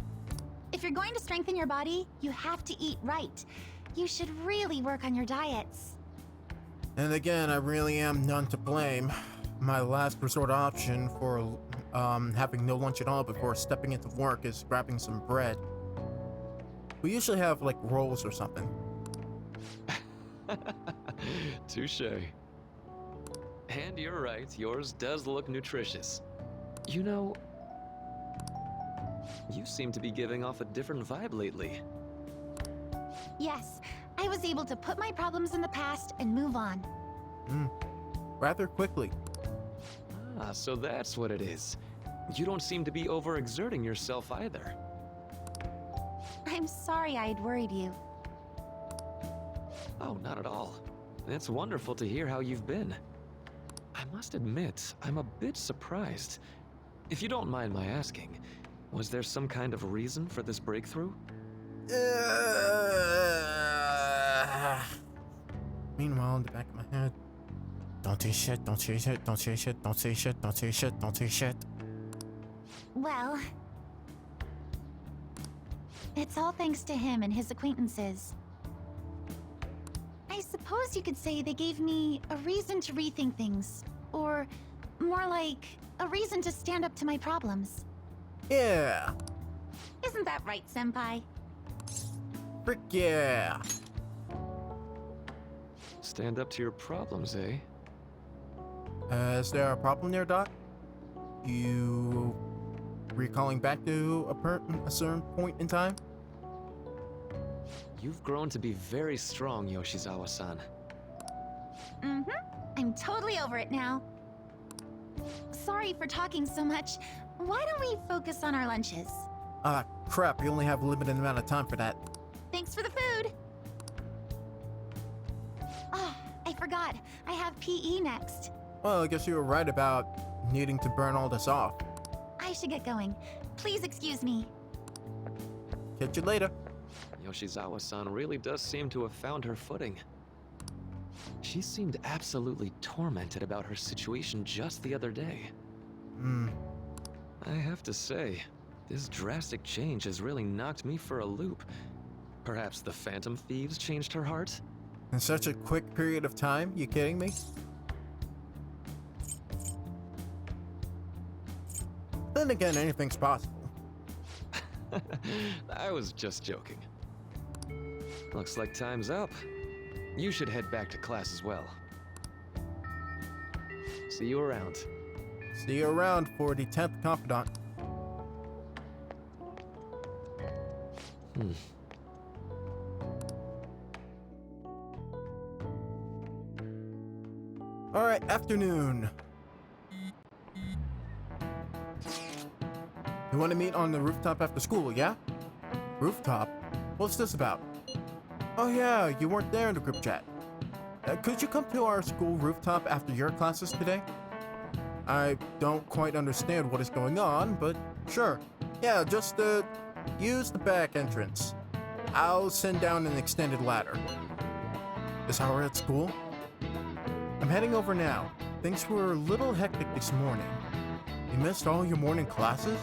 If you're going to strengthen your body, you have to eat right. You should really work on your diets. And again, I really am none to blame. My last resort option for having no lunch at all before stepping into work is grabbing some bread. We usually have like rolls or something. Touche. And you're right, yours does look nutritious. You know, you seem to be giving off a different vibe lately. Yes, I was able to put my problems in the past and move on. Rather quickly. Ah, so that's what it is. You don't seem to be overexerting yourself either. I'm sorry I had worried you. Oh, not at all. It's wonderful to hear how you've been. I must admit, I'm a bit surprised. If you don't mind my asking, was there some kind of reason for this breakthrough? Meanwhile, in the back of my head, don't say shit, don't say shit, don't say shit, don't say shit, don't say shit, don't say shit. Well, it's all thanks to him and his acquaintances. I suppose you could say they gave me a reason to rethink things, or more like a reason to stand up to my problems. Yeah, Isn't that right, Senpai? frick yeah. Stand up to your problems, eh? Is there a problem there, Doc? You recalling back to a certain point in time? You've grown to be very strong, Yoshizawa-san. I'm totally over it now. Sorry for talking so much. Why don't we focus on our lunches? Ah, crap, you only have a limited amount of time for that. Thanks for the food! Oh, I forgot. I have PE next. Well, I guess you were right about needing to burn all this off. I should get going. Please excuse me. Catch you later. Yoshizawa-san really does seem to have found her footing. She seemed absolutely tormented about her situation just the other day. I have to say, this drastic change has really knocked me for a loop. Perhaps the Phantom Thieves changed her heart? In such a quick period of time? You kidding me? Then again, anything's possible. I was just joking. Looks like time's up. You should head back to class as well. See you around. See you around for the 10th confidant. Alright, afternoon. You want to meet on the rooftop after school, yeah? Rooftop? What's this about? Oh yeah, you weren't there in the group chat. Could you come to our school rooftop after your classes today? I don't quite understand what is going on, but sure. Yeah, just use the back entrance. I'll send down an extended ladder. Is Haru at school? I'm heading over now. Things were a little hectic this morning. You missed all your morning classes?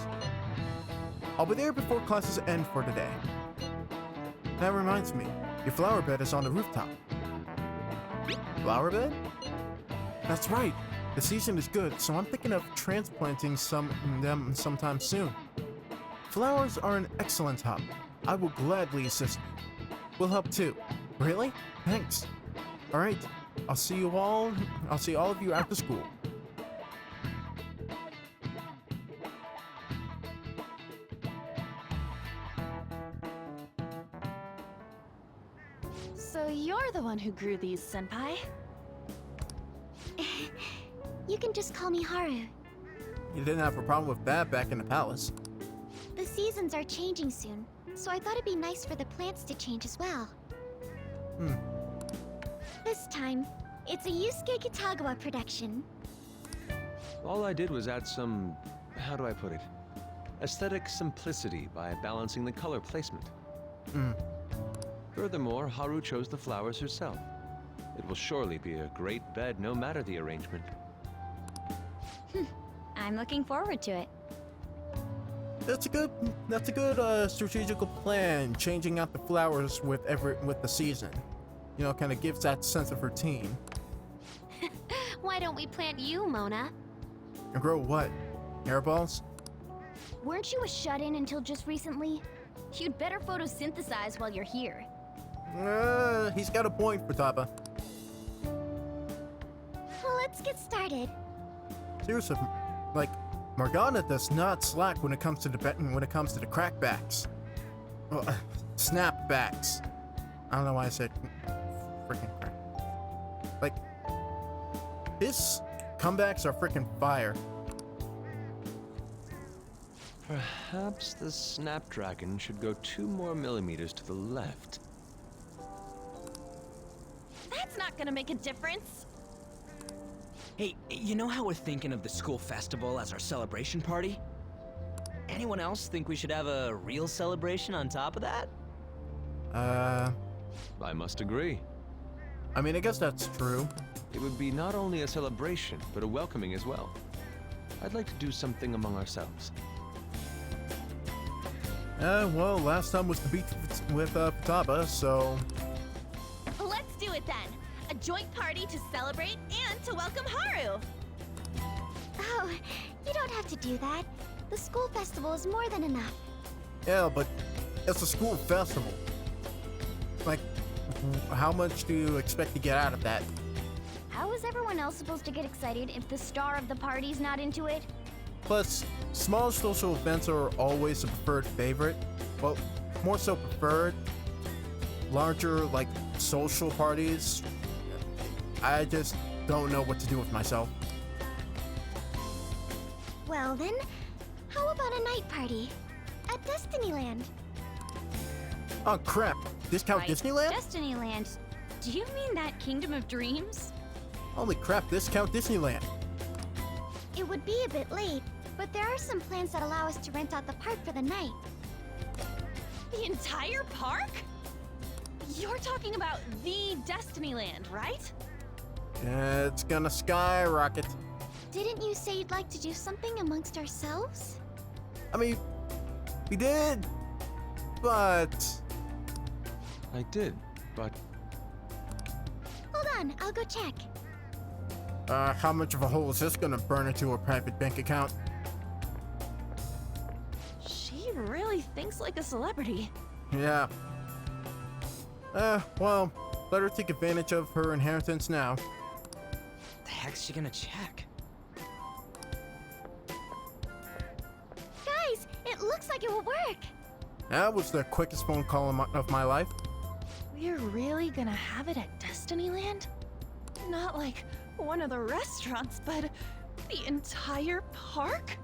I'll be there before classes end for today. That reminds me, your flower bed is on the rooftop. Flower bed? That's right. The season is good, so I'm thinking of transplanting them sometime soon. Flowers are an excellent hobby. I will gladly assist you. We'll help too. Really? Thanks. Alright, I'll see all of you after school. So you're the one who grew these, Senpai? You can just call me Haru. You didn't have a problem with that back in the palace. The seasons are changing soon, so I thought it'd be nice for the plants to change as well. This time, it's a Yusuke Kitagawa production. All I did was add some, how do I put it? Aesthetic simplicity by balancing the color placement. Furthermore, Haru chose the flowers herself. It will surely be a great bed no matter the arrangement. I'm looking forward to it. That's a good strategical plan, changing out the flowers with the season. You know, kind of gives that sense of routine. Why don't we plant you, Mona? And grow what? Hairballs? Weren't you a shut-in until just recently? You'd better photosynthesize while you're here. He's got a point, Futaba. Well, let's get started. Seriously, like, Morgana does not slack when it comes to the crackbacks. Well, snapbacks. I don't know why I said freaking crack. Like, his comebacks are freaking fire. Perhaps the Snapdragon should go 2 more millimeters to the left. That's not gonna make a difference. Hey, you know how we're thinking of the school festival as our celebration party? Anyone else think we should have a real celebration on top of that? I must agree. I mean, I guess that's true. It would be not only a celebration, but a welcoming as well. I'd like to do something among ourselves. Well, last time was the beach with Futaba, so... Let's do it then. A joint party to celebrate and to welcome Haru. Oh, you don't have to do that. The school festival is more than enough. Yeah, but it's a school festival. Like, how much do you expect to get out of that? How is everyone else supposed to get excited if the star of the party's not into it? Plus, small social events are always a preferred favorite. Well, more so preferred. Larger, like, social parties, I just don't know what to do with myself. Well then, how about a night party? At Destinyland? Oh crap, discount Disneyland? Destinyland. Do you mean that Kingdom of Dreams? Holy crap, discount Disneyland. It would be a bit late, but there are some plans that allow us to rent out the park for the night. The entire park? You're talking about the Destinyland, right? It's gonna skyrocket. Didn't you say you'd like to do something amongst ourselves? I mean, we did, but... I did, but Hold on, I'll go check. how much of a hole is this gonna burn into a private bank account? She really thinks like a celebrity. Yeah. Well, let her take advantage of her inheritance now. The heck's she gonna check? Guys, it looks like it will work. That was the quickest phone call of my life. We're really gonna have it at Destinyland? Not like one of the restaurants, but the entire park?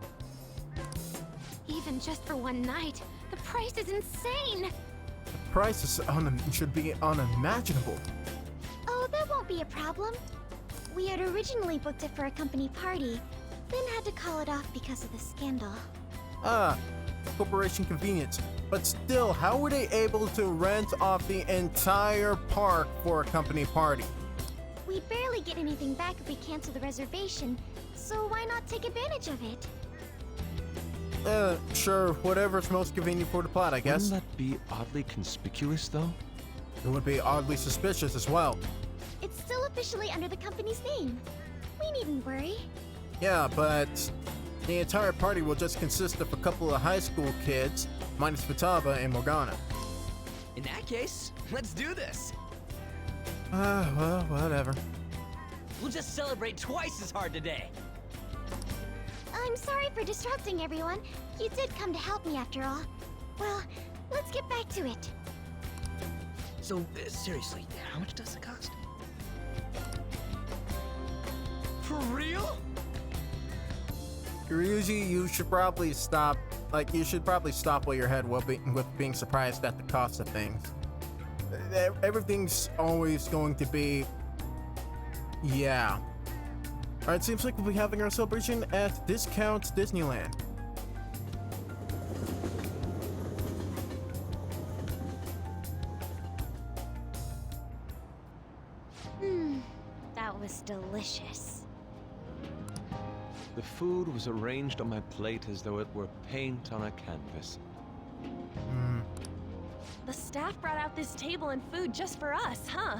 Even just for one night, the price is insane! The price is should be unimaginable. Oh, that won't be a problem. We had originally booked it for a company party, then had to call it off because of the scandal. Ah, corporation convenience. But still, how were they able to rent off the entire park for a company party? We'd barely get anything back if we cancel the reservation, so why not take advantage of it? Sure, whatever's most convenient for the plot, I guess. Wouldn't that be oddly conspicuous, though? It would be oddly suspicious as well. It's still officially under the company's name. We needn't worry. Yeah, but the entire party will just consist of a couple of high school kids, minus Futaba and Morgana. In that case, let's do this. Well, whatever. We'll just celebrate twice as hard today. I'm sorry for distracting everyone. You did come to help me after all. Well, let's get back to it. So, seriously, how much does it cost? For real? Ryuji, you should probably stop. You should probably stop while your head with being surprised at the cost of things. Everything's always going to be. Yeah. Alright, seems like we'll be having our celebration at Discount Disneyland. That was delicious. The food was arranged on my plate as though it were paint on a canvas. The staff brought out this table and food just for us, huh?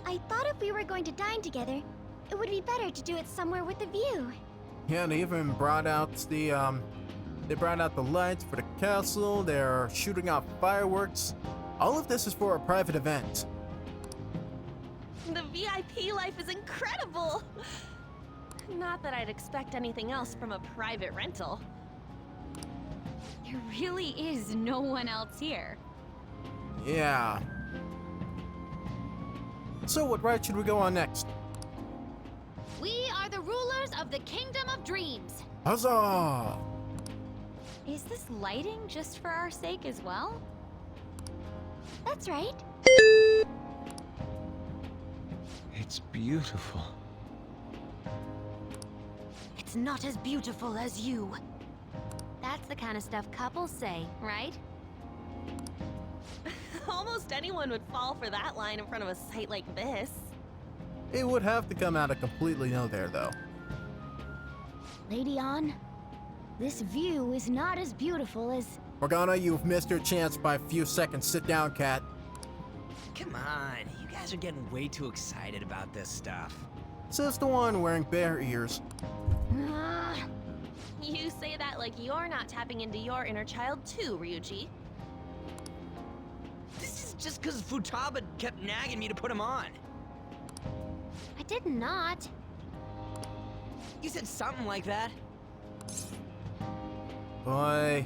I thought if we were going to dine together, it would be better to do it somewhere with a view. Yeah, they even brought out the lights for the castle. They're shooting off fireworks. All of this is for a private event. The VIP life is incredible! Not that I'd expect anything else from a private rental. There really is no one else here. Yeah. So what ride should we go on next? We are the rulers of the Kingdom of Dreams. Huzzah! Is this lighting just for our sake as well? That's right. It's beautiful. It's not as beautiful as you. That's the kind of stuff couples say, right? Almost anyone would fall for that line in front of a site like this. It would have to come out of completely no there, though. Lady An, this view is not as beautiful as... Morgana, you've missed your chance by a few seconds. Sit down, cat. Come on, you guys are getting way too excited about this stuff. Says the one wearing bear ears. You say that like you're not tapping into your inner child too, Ryuji. This is just because Futaba kept nagging me to put him on. I did not. You said something like that. Boy,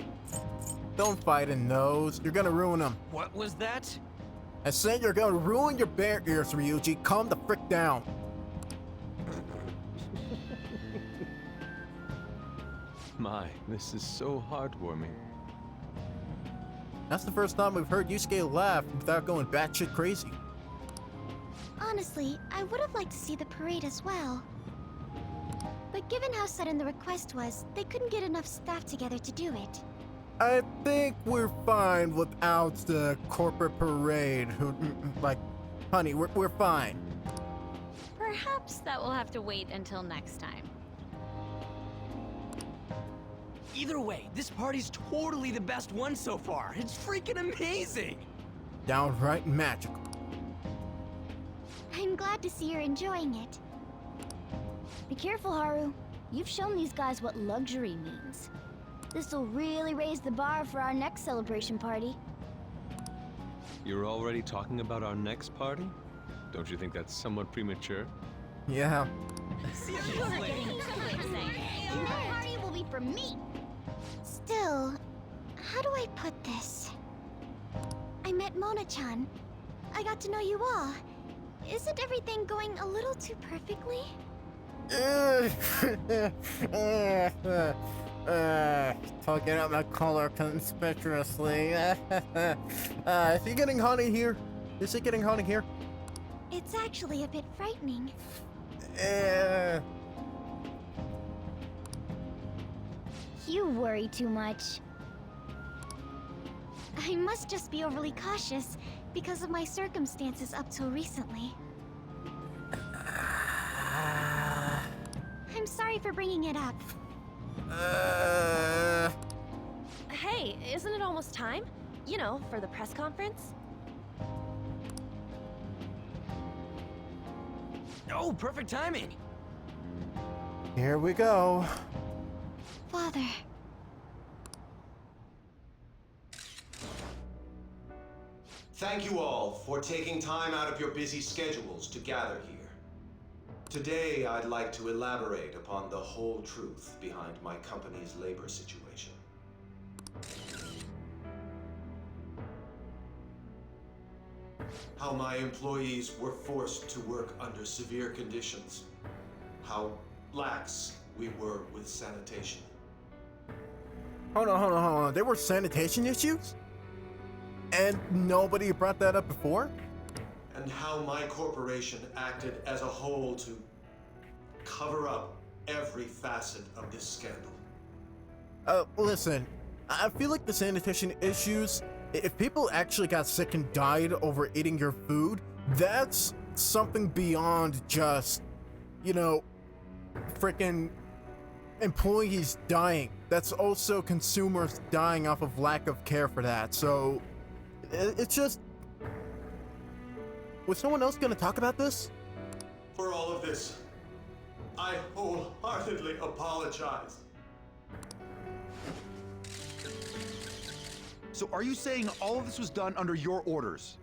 don't fight in those. You're gonna ruin them. What was that? I said you're gonna ruin your bear ears, Ryuji. Calm the frick down. My, this is so heartwarming. That's the first time we've heard Yusuke laugh without going batshit crazy. Honestly, I would have liked to see the parade as well. But given how sudden the request was, they couldn't get enough staff together to do it. I think we're fine without the corporate parade. Honey, we're fine. Perhaps that will have to wait until next time. Either way, this party's totally the best one so far. It's freaking amazing! Downright magical. I'm glad to see you're enjoying it. Be careful, Haru. You've shown these guys what luxury means. This'll really raise the bar for our next celebration party. You're already talking about our next party? Don't you think that's somewhat premature? Yeah. Seriously? Your party will be for me. Still, how do I put this? I met Mona-chan. I got to know you all. Isn't everything going a little too perfectly? Tugging out my collar conspicuously. Is he getting honey here? Is it getting honey here? It's actually a bit frightening. You worry too much. I must just be overly cautious because of my circumstances up till recently. I'm sorry for bringing it up. Hey, isn't it almost time? You know, for the press conference? Oh, perfect timing. Here we go. Father. Thank you all for taking time out of your busy schedules to gather here. Today, I'd like to elaborate upon the whole truth behind my company's labor situation. How my employees were forced to work under severe conditions. How lax we were with sanitation. Hold on. There were sanitation issues? And nobody brought that up before? And how my corporation acted as a whole to cover up every facet of this scandal. Listen, I feel like the sanitation issues, if people actually got sick and died over eating your food, that's something beyond just, you know, freaking employees dying. That's also consumers dying off of lack of care for that. So, it's just... Was someone else gonna talk about this? For all of this, I wholeheartedly apologize. So are you saying all of this was done under your orders?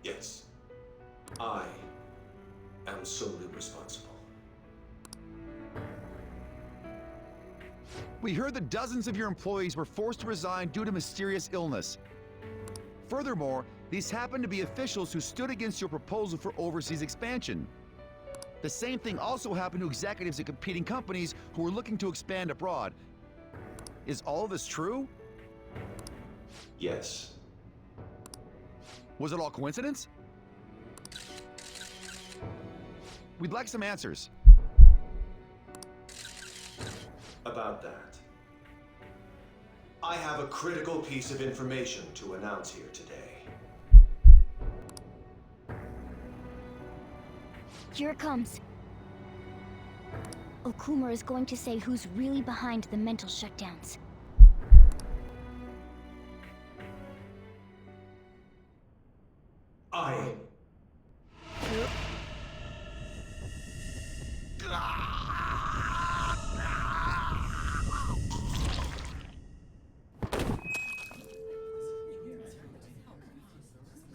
Yes, I am solely responsible. We heard that dozens of your employees were forced to resign due to mysterious illness. Furthermore, these happened to be officials who stood against your proposal for overseas expansion. The same thing also happened to executives at competing companies who were looking to expand abroad. Is all of this true? Yes. Was it all coincidence? We'd like some answers. About that, I have a critical piece of information to announce here today. Here it comes. Okumura is going to say who's really behind the mental shutdowns. I...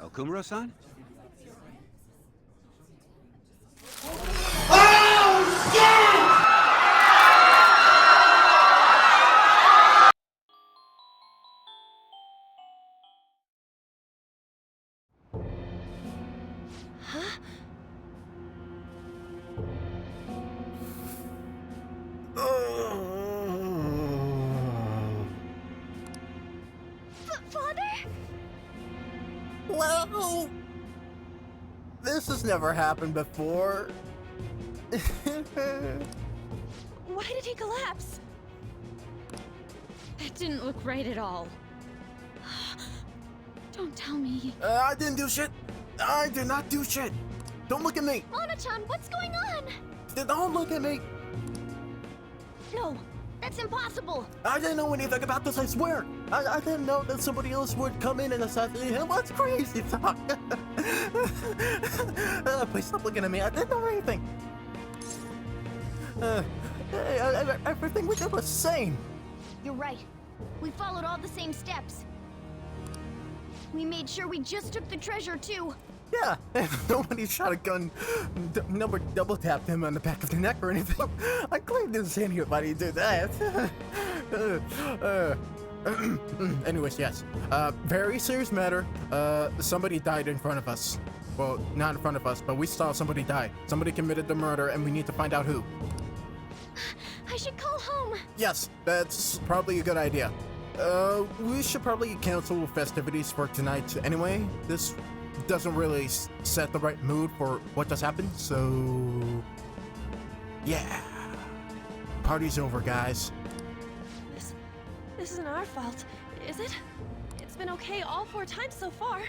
Okumura-san? Well, this has never happened before. Why did he collapse? That didn't look right at all. Don't tell me. I didn't do shit. I did not do shit. Don't look at me. Mona-chan, what's going on? Don't look at me. No, that's impossible. I didn't know anything about this, I swear. I didn't know that somebody else would come in and assassinate him. What's crazy talk? Please stop looking at me. I didn't know anything. Everything we did was sane. You're right. We followed all the same steps. We made sure we just took the treasure, too. Yeah, nobody shot a gun, nobody double tapped him on the back of the neck or anything. I clearly didn't see anybody do that. Anyways, yes. Very serious matter. Somebody died in front of us. Well, not in front of us, but we saw somebody die. Somebody committed the murder, and we need to find out who. I should call home. Yes, that's probably a good idea. We should probably cancel festivities for tonight anyway. This doesn't really set the right mood for what just happened, so... yeah. Party's over, guys. This isn't our fault, is it? It's been okay all 4 times so far,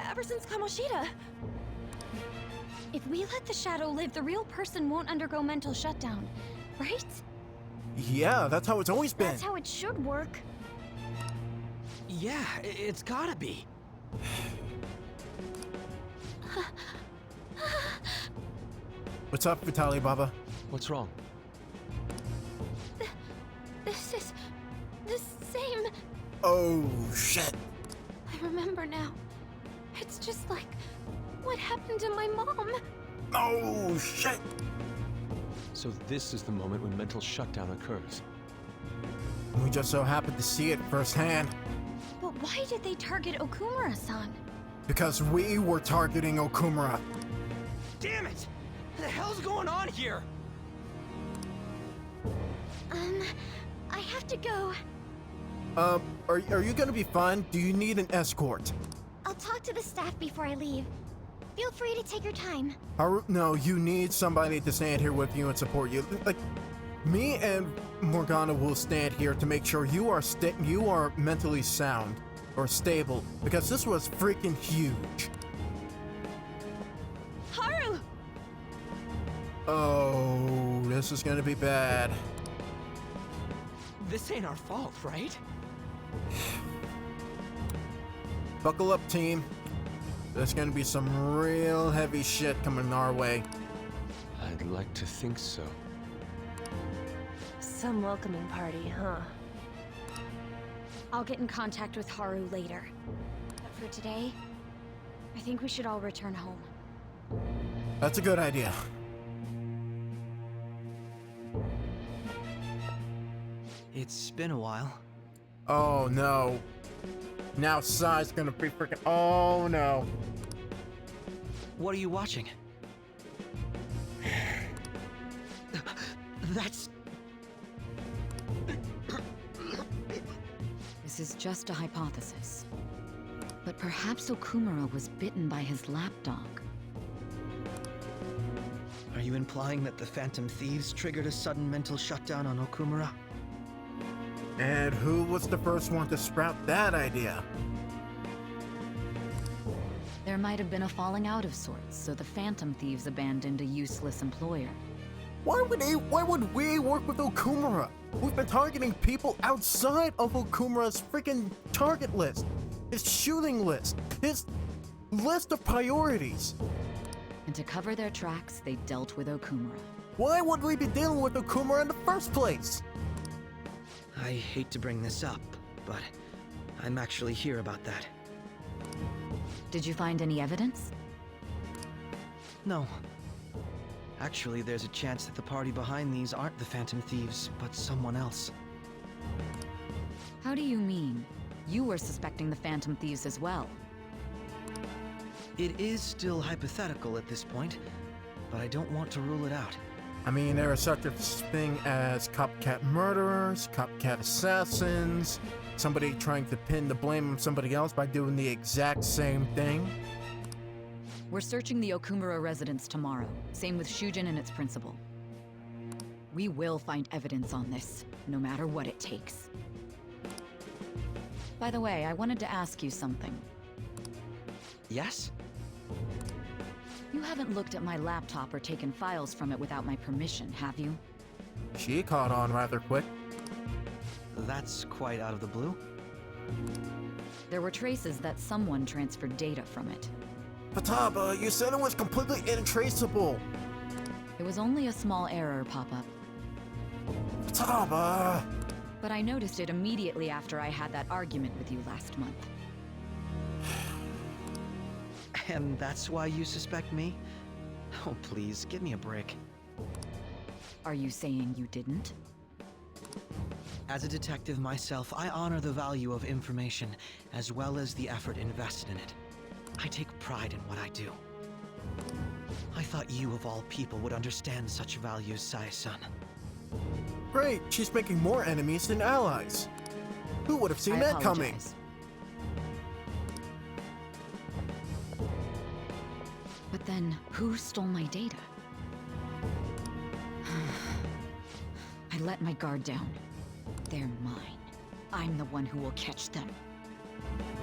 ever since Kamoshida. If we let the shadow live, the real person won't undergo mental shutdown, right? Yeah, that's how it's always been. That's how it should work. Yeah, it's gotta be. What's up, Vitaly Baba? What's wrong? This is the same. Oh, shit. I remember now. It's just like what happened to my mom. Oh, shit. So this is the moment when mental shutdown occurs. We just so happened to see it firsthand. But why did they target Okumura-san? Because we were targeting Okumura. Damn it! What the hell's going on here? I have to go. Are you gonna be fine? Do you need an escort? I'll talk to the staff before I leave. Feel free to take your time. No, you need somebody to stand here with you and support you. Like, me and Morgana will stand here to make sure you are mentally sound or stable, because this was freaking huge. Haru! Oh, this is gonna be bad. This ain't our fault, right? Buckle up, team. There's gonna be some real heavy shit coming our way. I'd like to think so. Some welcoming party, huh? I'll get in contact with Haru later. But for today, I think we should all return home. That's a good idea. It's been a while. Oh no. Now Sai's gonna be freaking. Oh no. What are you watching? That's... This is just a hypothesis. But perhaps Okumura was bitten by his lapdog. Are you implying that the Phantom Thieves triggered a sudden mental shutdown on Okumura? And who was the first one to sprout that idea? There might have been a falling out of sorts, so the Phantom Thieves abandoned a useless employer. Why would we work with Okumura? We've been targeting people outside of Okumura's freaking target list. His shooting list. His list of priorities. And to cover their tracks, they dealt with Okumura. Why would we be dealing with Okumura in the first place? I hate to bring this up, but I'm actually here about that. Did you find any evidence? No. Actually, there's a chance that the party behind these aren't the Phantom Thieves, but someone else. How do you mean? You were suspecting the Phantom Thieves as well. It is still hypothetical at this point, but I don't want to rule it out. I mean, there are such a thing as copycat murderers, copycat assassins, somebody trying to pin the blame on somebody else by doing the exact same thing. We're searching the Okumura residence tomorrow. Same with Shujin and its principal. We will find evidence on this, no matter what it takes. By the way, I wanted to ask you something. Yes? You haven't looked at my laptop or taken files from it without my permission, have you? She caught on rather quick. That's quite out of the blue. There were traces that someone transferred data from it. Futaba, you said it was completely untraceable. It was only a small error pop-up. Futaba! But I noticed it immediately after I had that argument with you last month. And that's why you suspect me? Oh, please, give me a break. Are you saying you didn't? As a detective myself, I honor the value of information, as well as the effort invested in it. I take pride in what I do. I thought you of all people would understand such values, Sai-san. Great, she's making more enemies than allies. Who would have seen that coming? Apologize. But then, who stole my data? I let my guard down. They're mine. I'm the one who will catch them.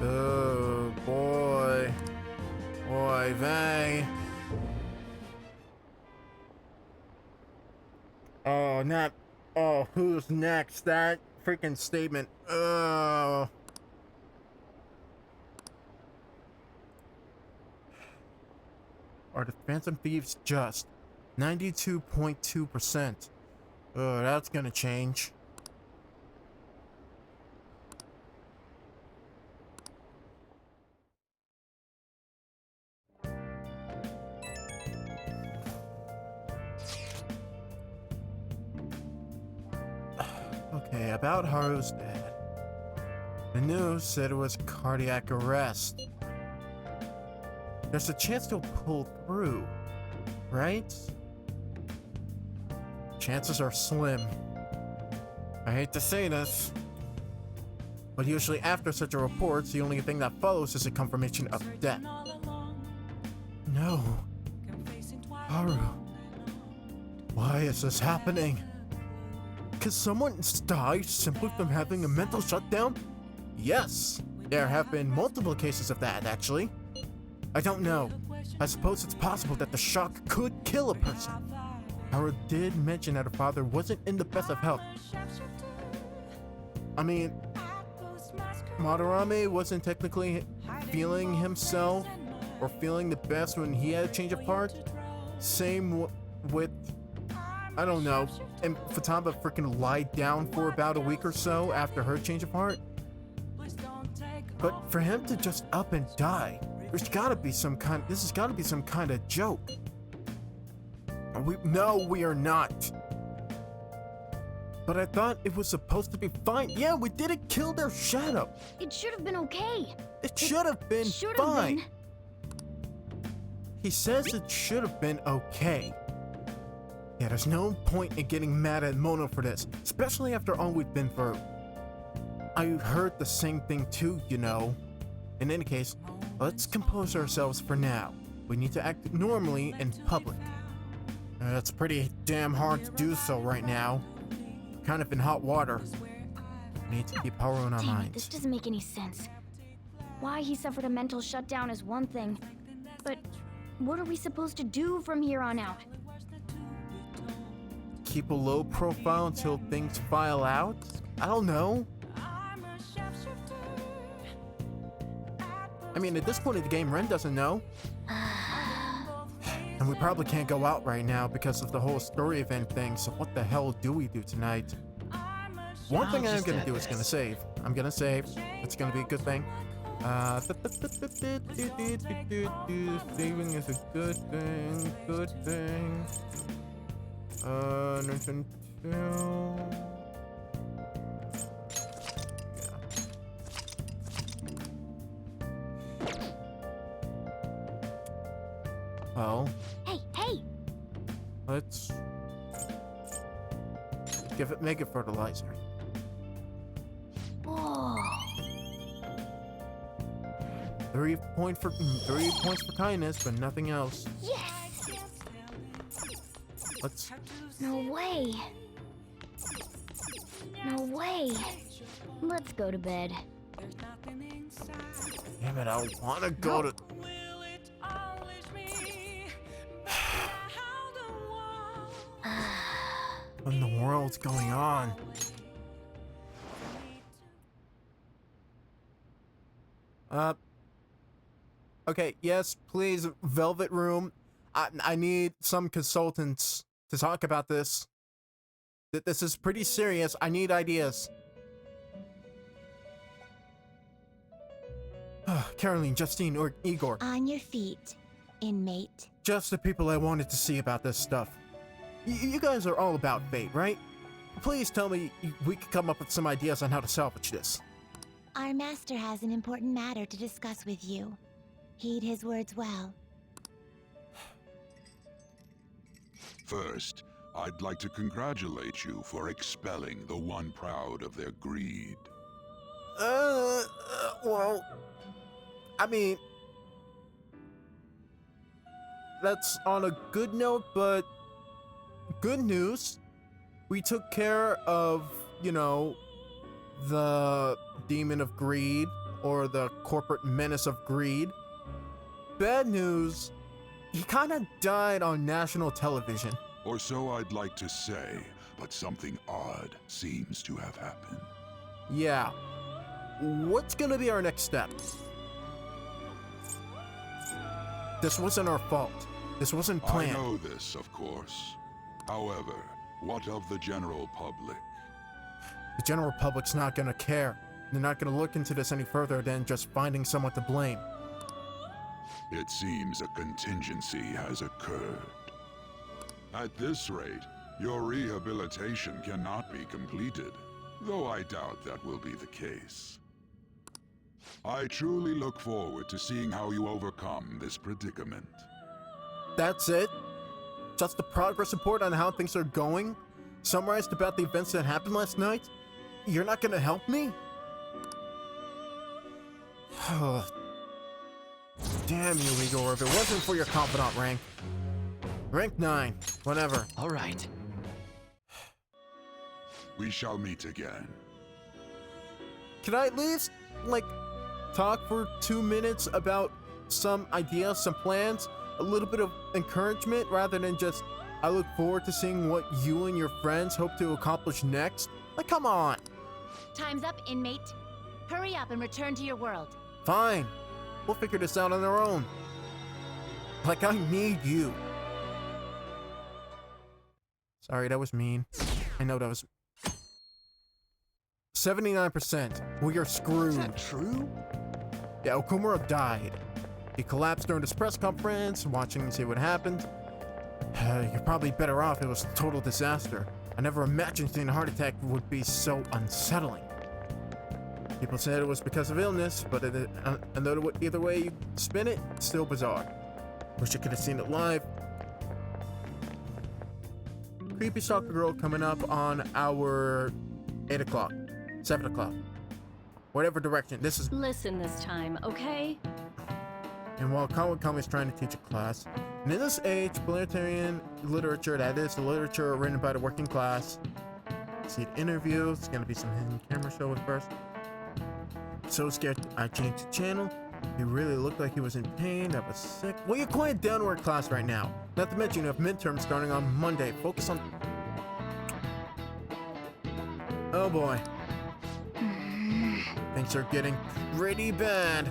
Oh, boy. Boy, Vay. Oh, not... Oh, who's next? That freaking statement. Oh. Are the Phantom Thieves just 92.2%? Oh, that's gonna change. Okay, about Haru's dad. The news said it was cardiac arrest. There's a chance they'll pull through, right? Chances are slim. I hate to say this, but usually after such a report, the only thing that follows is a confirmation of death. No. Haru. Why is this happening? Could someone die simply from having a mental shutdown? Yes, there have been multiple cases of that, actually. I don't know. I suppose it's possible that the shock could kill a person. Haru did mention that her father wasn't in the best of health. I mean, Madarame wasn't technically feeling himself or feeling the best when he had a change of heart. Same with, I don't know, and Futaba freaking lied down for about a week or so after her change of heart. But for him to just up and die, this has gotta be some kind of joke. No, we are not. But I thought it was supposed to be fine. Yeah, we didn't kill their shadow. It should have been okay. It should have been fine. He says it should have been okay. Yeah, there's no point in getting mad at Mono for this, especially after all we've been through. I heard the same thing too, you know. In any case, let's compose ourselves for now. We need to act normally in public. It's pretty damn hard to do so right now. We're kind of in hot water. We need to keep power on our Damn it, minds. this doesn't make any sense. Why he suffered a mental shutdown is one thing, but what are we supposed to do from here on out? Keep a low profile until things file out? I don't know. I mean, at this point in the game, Ren doesn't know. And we probably can't go out right now because of the whole story event thing, so what the hell do we do tonight? One thing I'm gonna do is gonna save. I'm gonna save. It's gonna be a good thing. Saving is a good thing. Good thing. Until... Well, Hey! let's make it fertilizer. Whoa. 3 points for kindness, but nothing else. Yes! Let's... No way. No way. Let's go to bed. Damn it, I wanna go to... What in the world's going on? Okay, yes, please, Velvet Room. I need some consultants to talk about this. This is pretty serious. I need ideas. Caroline, Justine, or Igor. On your feet, inmate. Just the people I wanted to see about this stuff. You guys are all about fate, right? Please tell me we could come up with some ideas on how to salvage this. Our master has an important matter to discuss with you. Heed his words well. First, I'd like to congratulate you for expelling the one proud of their greed. Well, I mean, that's on a good note, but good news. We took care of, the demon of greed, or the corporate menace of greed. Bad news, he kind of died on national television. Or so I'd like to say, but something odd seems to have happened. Yeah. What's gonna be our next step? This wasn't our fault. This wasn't planned. I know this, of course. However, what of the general public? The general public's not gonna care. They're not gonna look into this any further than just finding someone to blame. It seems a contingency has occurred. At this rate, your rehabilitation cannot be completed, though I doubt that will be the case. I truly look forward to seeing how you overcome this predicament. That's it? Just the progress report on how things are going? Summarized about the events that happened last night? You're not gonna help me? Damn you, Igor, if it wasn't for your confidant rank. Rank 9, whatever. All right. We shall meet again. Can I at least, talk for 2 minutes about some ideas, some plans? A little bit of encouragement rather than just, I look forward to seeing what you and your friends hope to accomplish next? Come on. Time's up, inmate. Hurry up and return to your world. Fine. We'll figure this out on our own. I need you. Sorry, that was mean. I know that was... 79%. We are screwed. Is that true? Yeah, Okumura died. He collapsed during this press conference, watching to see what happened. You're probably better off. It was a total disaster. I never imagined seeing a heart attack would be so unsettling. People said it was because of illness, but either way you spin it, it's still bizarre. Wish I could have seen it live. Creepy Stalker Girl coming up on our 8 o'clock, 7 o'clock, whatever direction. This is... Listen this time, okay? And while Kawakami is trying to teach a class, and in this age, planetarian literature, that is the literature written by the working class. See the interview, it's gonna be some hidden camera show at first. So scared I changed the channel. He really looked like he was in pain, that was sick. Well, you're quite downward class right now. Not to mention you have midterms starting on Monday. Focus on... Oh boy. Things are getting pretty bad.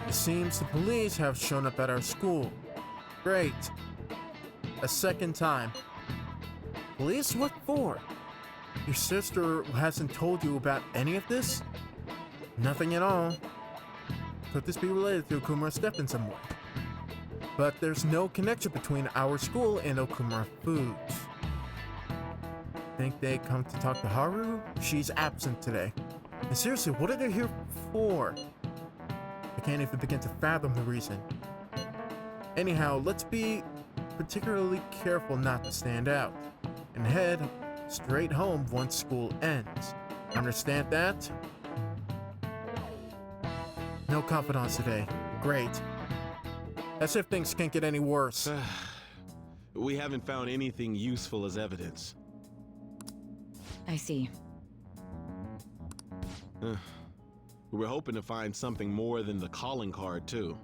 It seems the police have shown up at our school. Great. A second time. Police? What for? Your sister hasn't told you about any of this? Nothing at all. Could this be related to Okumura's step in some way? But there's no connection between our school and Okumura Foods. Think they come to talk to Haru? She's absent today. And seriously, what are they here for? I can't even begin to fathom the reason. Anyhow, let's be particularly careful not to stand out, and head straight home once school ends. Understand that? No confidants today. Great. As if things can't get any worse. We haven't found anything useful as evidence. I see. We're hoping to find something more than the calling card, too.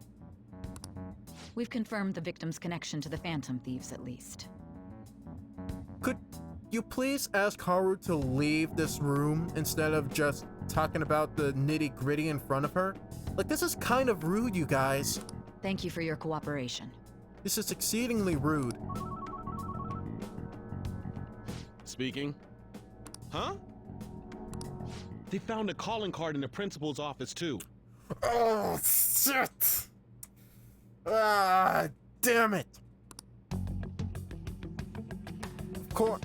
We've confirmed the victim's connection to the Phantom Thieves, at least. Could you please ask Haru to leave this room instead of just talking about the nitty-gritty in front of her? This is kind of rude, you guys. Thank you for your cooperation. This is exceedingly rude. Speaking? Huh? They found a calling card in the principal's office, too. Oh, shit! Ah, damn it! Of course.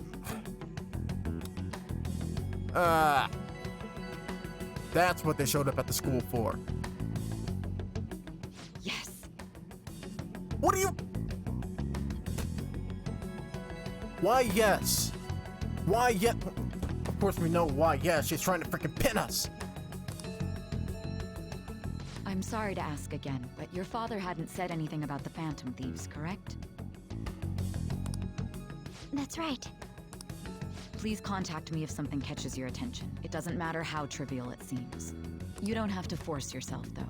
That's what they showed up at the school for. Yes. What do you... Why yes? Why yes? Of course we know why yes. She's trying to freaking pin us. I'm sorry to ask again, but your father hadn't said anything about the Phantom Thieves, correct? That's right. Please contact me if something catches your attention. It doesn't matter how trivial it seems. You don't have to force yourself, though.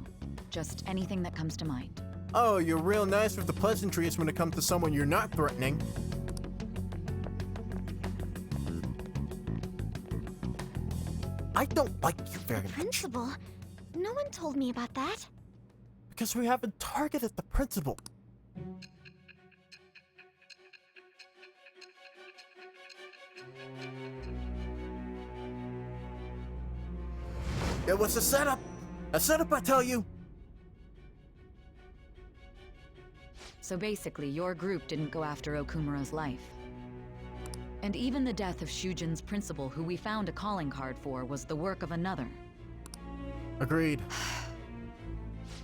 Just anything that comes to mind. Oh, you're real nice with the pleasantries when it comes to someone you're not threatening. I don't like you very much. Principal? No one told me about that. Because we haven't targeted the principal. It was a setup! A setup, I tell you! So basically, your group didn't go after Okumura's life. And even the death of Shujin's principal, who we found a calling card for, was the work of another. Agreed.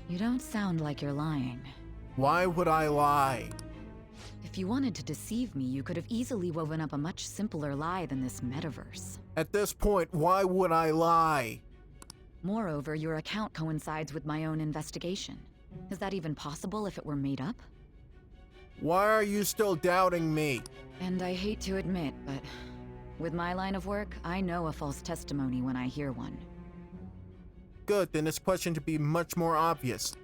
You don't sound like you're lying. Why would I lie? If you wanted to deceive me, you could have easily woven up a much simpler lie than this metaverse. At this point, why would I lie? Moreover, your account coincides with my own investigation. Is that even possible if it were made up? Why are you still doubting me? And I hate to admit, but with my line of work, I know a false testimony when I hear one. Good, then this question to be much more obvious.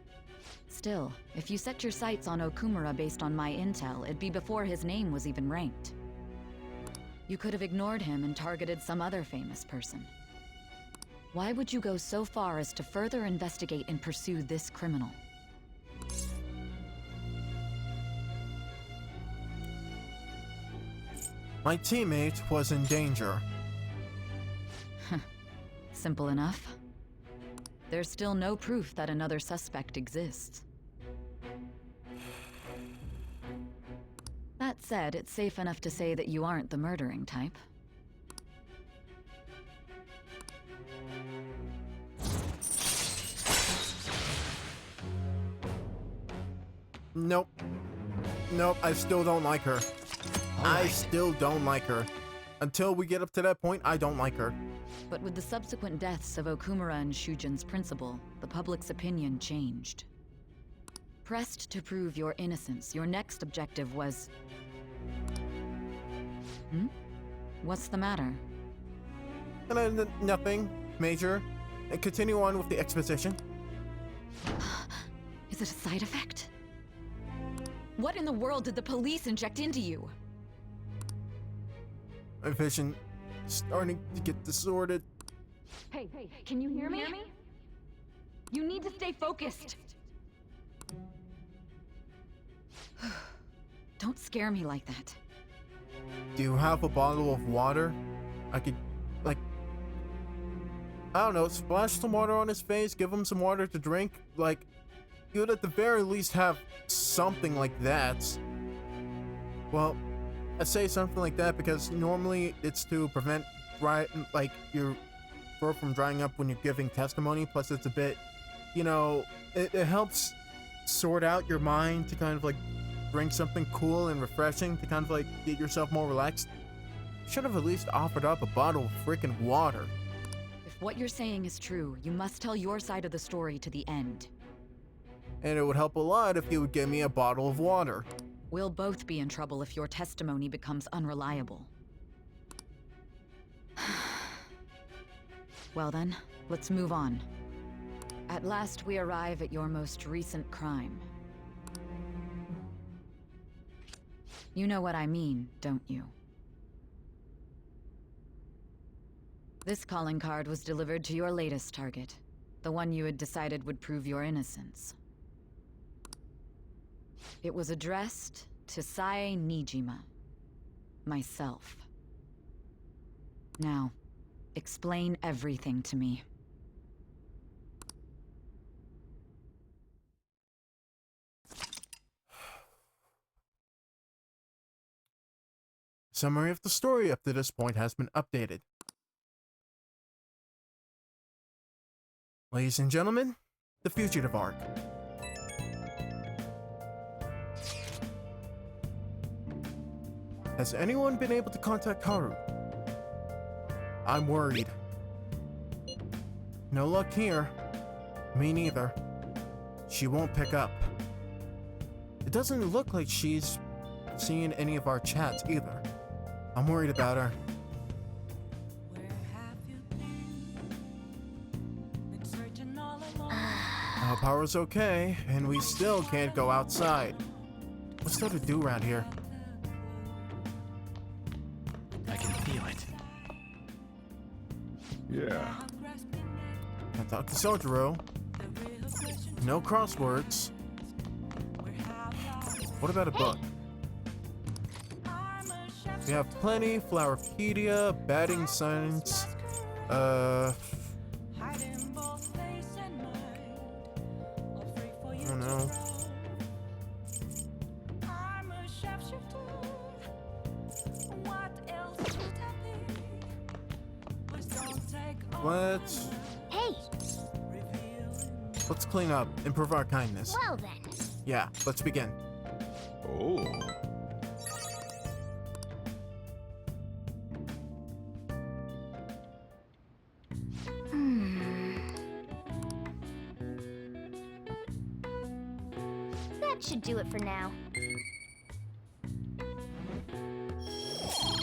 Still, if you set your sights on Okumura based on my intel, it'd be before his name was even ranked. You could have ignored him and targeted some other famous person. Why would you go so far as to further investigate and pursue this criminal? My teammate was in danger. Simple enough. There's still no proof that another suspect exists. That said, it's safe enough to say that you aren't the murdering type. Nope. Nope, I still don't like her. I still don't like her. Until we get up to that point, I don't like her. But with the subsequent deaths of Okumura and Shujin's principal, the public's opinion changed. Pressed to prove your innocence, your next objective was... What's the matter? Nothing major. Continue on with the exposition. Is it a side effect? What in the world did the police inject into you? My vision starting to get distorted. Hey, can you hear me? You need to stay focused. Don't scare me like that. Do you have a bottle of water? I could, like, I don't know, splash some water on his face, give him some water to drink. Like, you would at the very least have something like that. Well, I say something like that because normally it's to prevent your throat from drying up when you're giving testimony. Plus, it's a bit, you know, it helps sort out your mind to kind of like drink something cool and refreshing to kind of like get yourself more relaxed. Should have at least offered up a bottle of freaking water. If what you're saying is true, you must tell your side of the story to the end. And it would help a lot if you would give me a bottle of water. We'll both be in trouble if your testimony becomes unreliable. Well then, let's move on. At last we arrive at your most recent crime. You know what I mean, don't you? This calling card was delivered to your latest target, the one you had decided would prove your innocence. It was addressed to Sae Nijima, myself. Now, explain everything to me. Summary of the story up to this point has been updated. Ladies and gentlemen, the fugitive arc. Has anyone been able to contact Haru? I'm worried. No luck here. Me neither. She won't pick up. It doesn't look like she's seeing any of our chats either. I'm worried about her. Our power's okay, and we still can't go outside. What's there to do around here? I can feel it. Yeah. Can't talk to Sojiro. No crosswords. What about a book? We have plenty. Flowerpedia, batting science. I don't know. Hey! Let's clean up, improve our kindness. Well then. Yeah, let's begin. Oh. That should do it for now.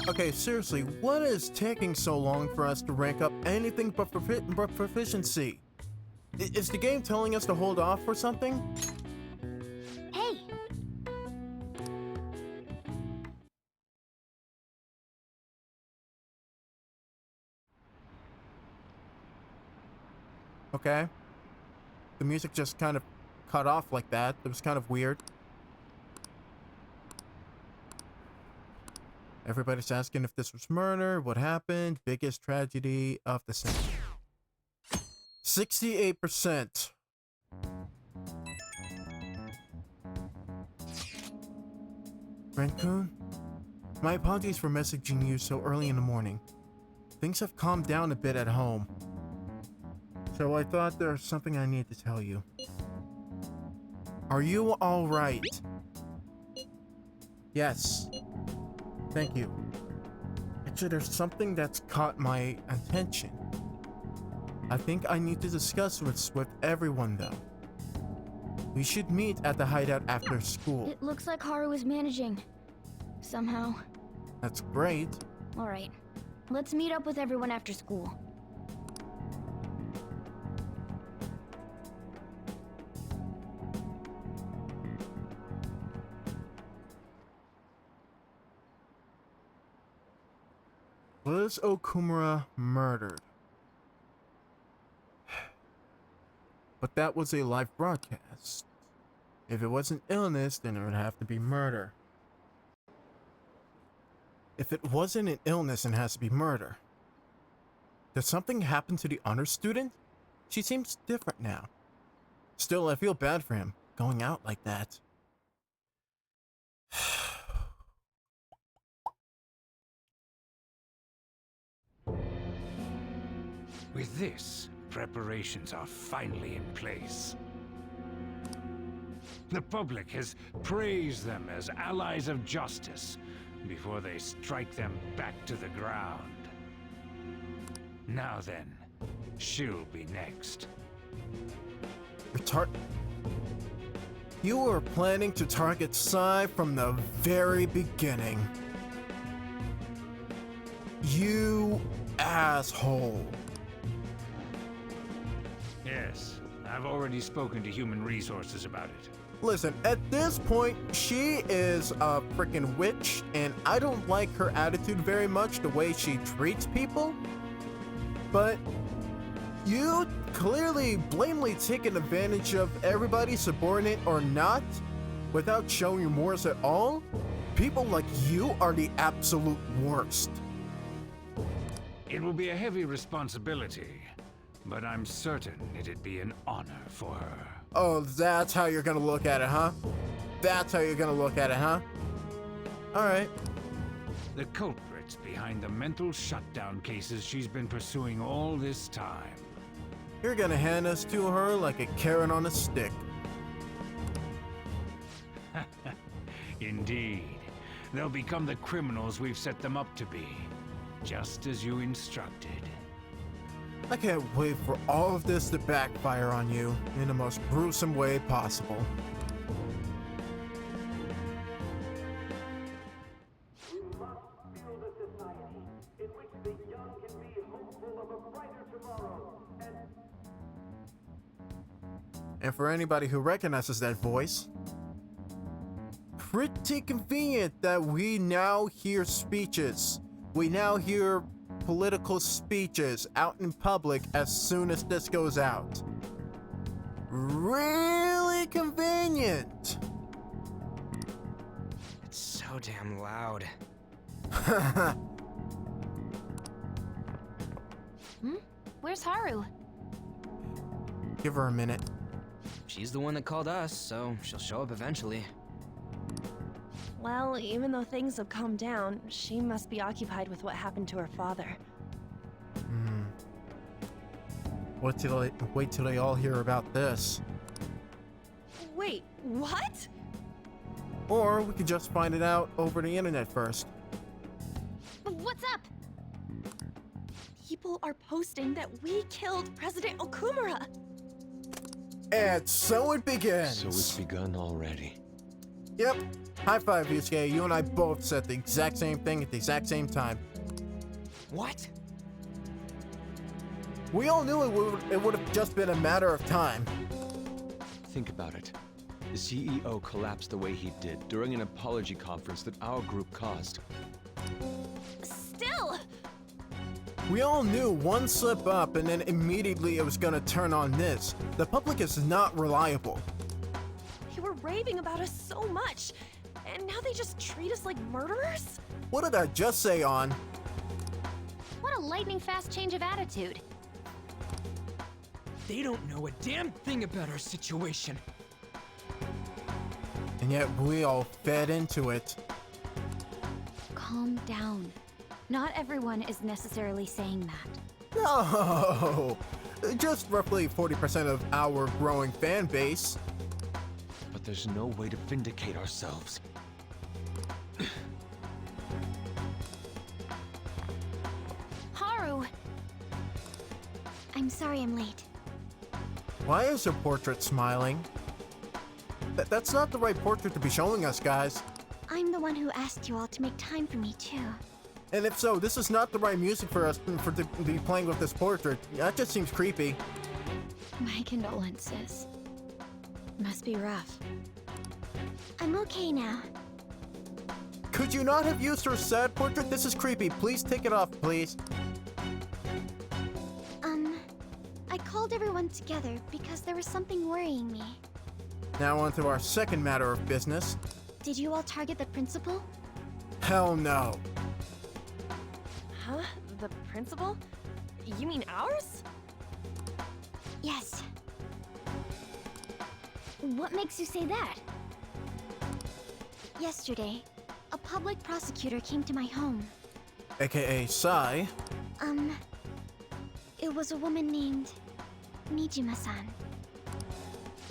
Okay, seriously, what is taking so long for us to rank up anything but proficiency? Is the game telling us to hold off or something? Hey! Okay. The music just kind of cut off like that. It was kind of weird. Everybody's asking if this was murder, what happened, biggest tragedy of the century. 68%. Ren-kun, my apologies for messaging you so early in the morning. Things have calmed down a bit at home. So I thought there's something I need to tell you. Are you alright? Yes. Thank you. Actually, there's something that's caught my attention. I think I need to discuss this with everyone though. We should meet at the hideout after school. It looks like Haru is managing. Somehow. That's great. Alright. Let's meet up with everyone after school. Was Okumura murdered? But that was a live broadcast. If it wasn't illness, then it would have to be murder. If it wasn't an illness and has to be murder, did something happen to the honor student? She seems different now. Still, I feel bad for him, going out like that. With this, preparations are finally in place. The public has praised them as allies of justice before they strike them back to the ground. Now then, she'll be next. You were planning to target Sai from the very beginning. You asshole. Yes, I've already spoken to Human Resources about it. Listen, at this point, she is a freaking witch, and I don't like her attitude very much, the way she treats people. But you clearly blatantly taking advantage of everybody, subordinate or not, without showing remorse at all. People like you are the absolute worst. It will be a heavy responsibility, but I'm certain it'd be an honor for her. Oh, that's how you're gonna look at it, huh? That's how you're gonna look at it, huh? Alright. The culprits behind the mental shutdown cases she's been pursuing all this time. You're gonna hand us to her like a carrot on a stick. Indeed. They'll become the criminals we've set them up to be, just as you instructed. I can't wait for all of this to backfire on you in the most gruesome way possible. And for anybody who recognizes that voice, pretty convenient that we now hear speeches. We now hear political speeches out in public as soon as this goes out. Really convenient. It's so damn loud. Where's Haru? Give her a minute. She's the one that called us, so she'll show up eventually. Well, even though things have calmed down, she must be occupied with what happened to her father. Wait till they all hear about this. Wait, what? Or we could just find it out over the internet first. What's up? People are posting that we killed President Okumura. And so it begins. So it's begun already. Yep. High five, Yusuke. You and I both said the exact same thing at the exact same time. What? We all knew it would have just been a matter of time. Think about it. The CEO collapsed the way he did during an apology conference that our group caused. Still! We all knew one slip up and then immediately it was gonna turn on this. The public is not reliable. They were raving about us so much, and now they just treat us like murderers? What did I just say, On? What a lightning fast change of attitude. They don't know a damn thing about our situation. And yet we all fed into it. Calm down. Not everyone is necessarily saying that. No! Just roughly 40% of our growing fan base. But there's no way to vindicate ourselves. Haru! I'm sorry I'm late. Why is her portrait smiling? That's not the right portrait to be showing us, guys. I'm the one who asked you all to make time for me, too. And if so, this is not the right music for us to be playing with this portrait. That just seems creepy. My condolences. Must be rough. I'm okay now. Could you not have used her sad portrait? This is creepy. Please take it off, please. I called everyone together because there was something worrying me. Now on to our second matter of business. Did you all target the principal? Hell no. Huh? The principal? You mean ours? Yes. What makes you say that? Yesterday, a public prosecutor came to my home. AKA Sai. It was a woman named Nijima-san.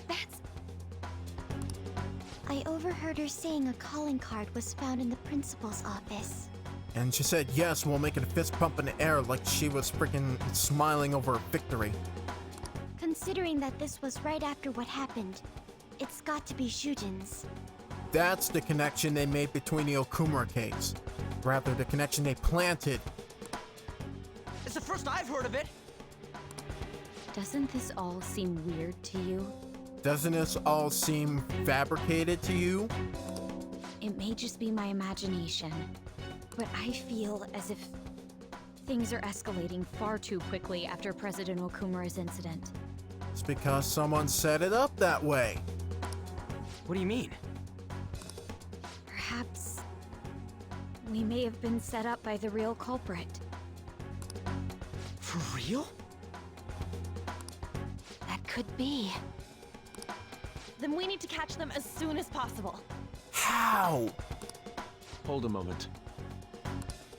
That's... I overheard her saying a calling card was found in the principal's office. And she said yes while making a fist pump in the air like she was freaking smiling over a victory. Considering that this was right after what happened, it's got to be Shujin's. That's the connection they made between the Okumura case. Rather, the connection they planted. It's the first I've heard of it. Doesn't this all seem weird to you? Doesn't this all seem fabricated to you? It may just be my imagination, but I feel as if Things are escalating far too quickly after President Okumura's incident. It's because someone set it up that way. What do you mean? Perhaps we may have been set up by the real culprit. For real? That could be. Then we need to catch them as soon as possible. How? Hold a moment.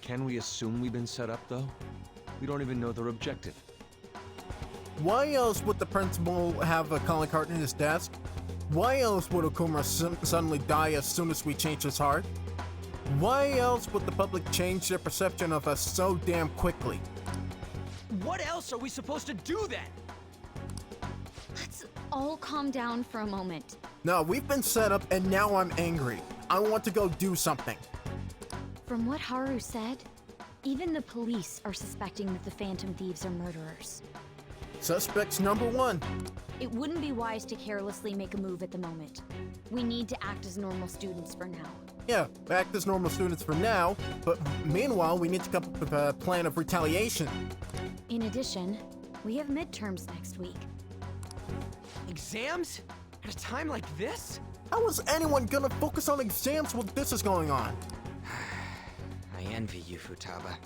Can we assume we've been set up, though? We don't even know their objective. Why else would the principal have a calling card in his desk? Why else would Okumura suddenly die as soon as we change his heart? Why else would the public change their perception of us so damn quickly? What else are we supposed to do then? Let's all calm down for a moment. No, we've been set up and now I'm angry. I want to go do something. From what Haru said, even the police are suspecting that the Phantom Thieves are murderers. Suspects number one. It wouldn't be wise to carelessly make a move at the moment. We need to act as normal students for now. Yeah, act as normal students for now, but meanwhile, we need to come up with a plan of retaliation. In addition, we have midterms next week. Exams? At a time like this? How is anyone gonna focus on exams while this is going on? I envy you, Futaba.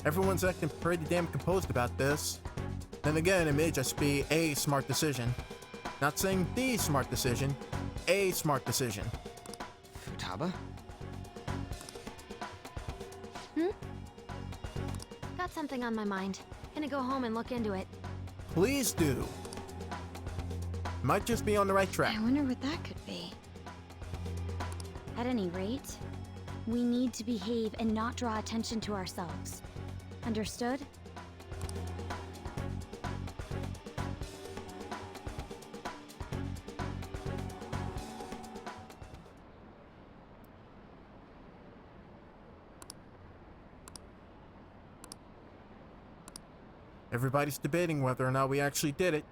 Everyone's acting pretty damn composed about this. Then again, it may just be a smart decision. Not saying the smart decision, a smart decision. Futaba? Got something on my mind. Gonna go home and look into it. Please do. Might just be on the right track. I wonder what that could be. At any rate, we need to behave and not draw attention to ourselves. Understood? Everybody's debating whether or not we actually did it.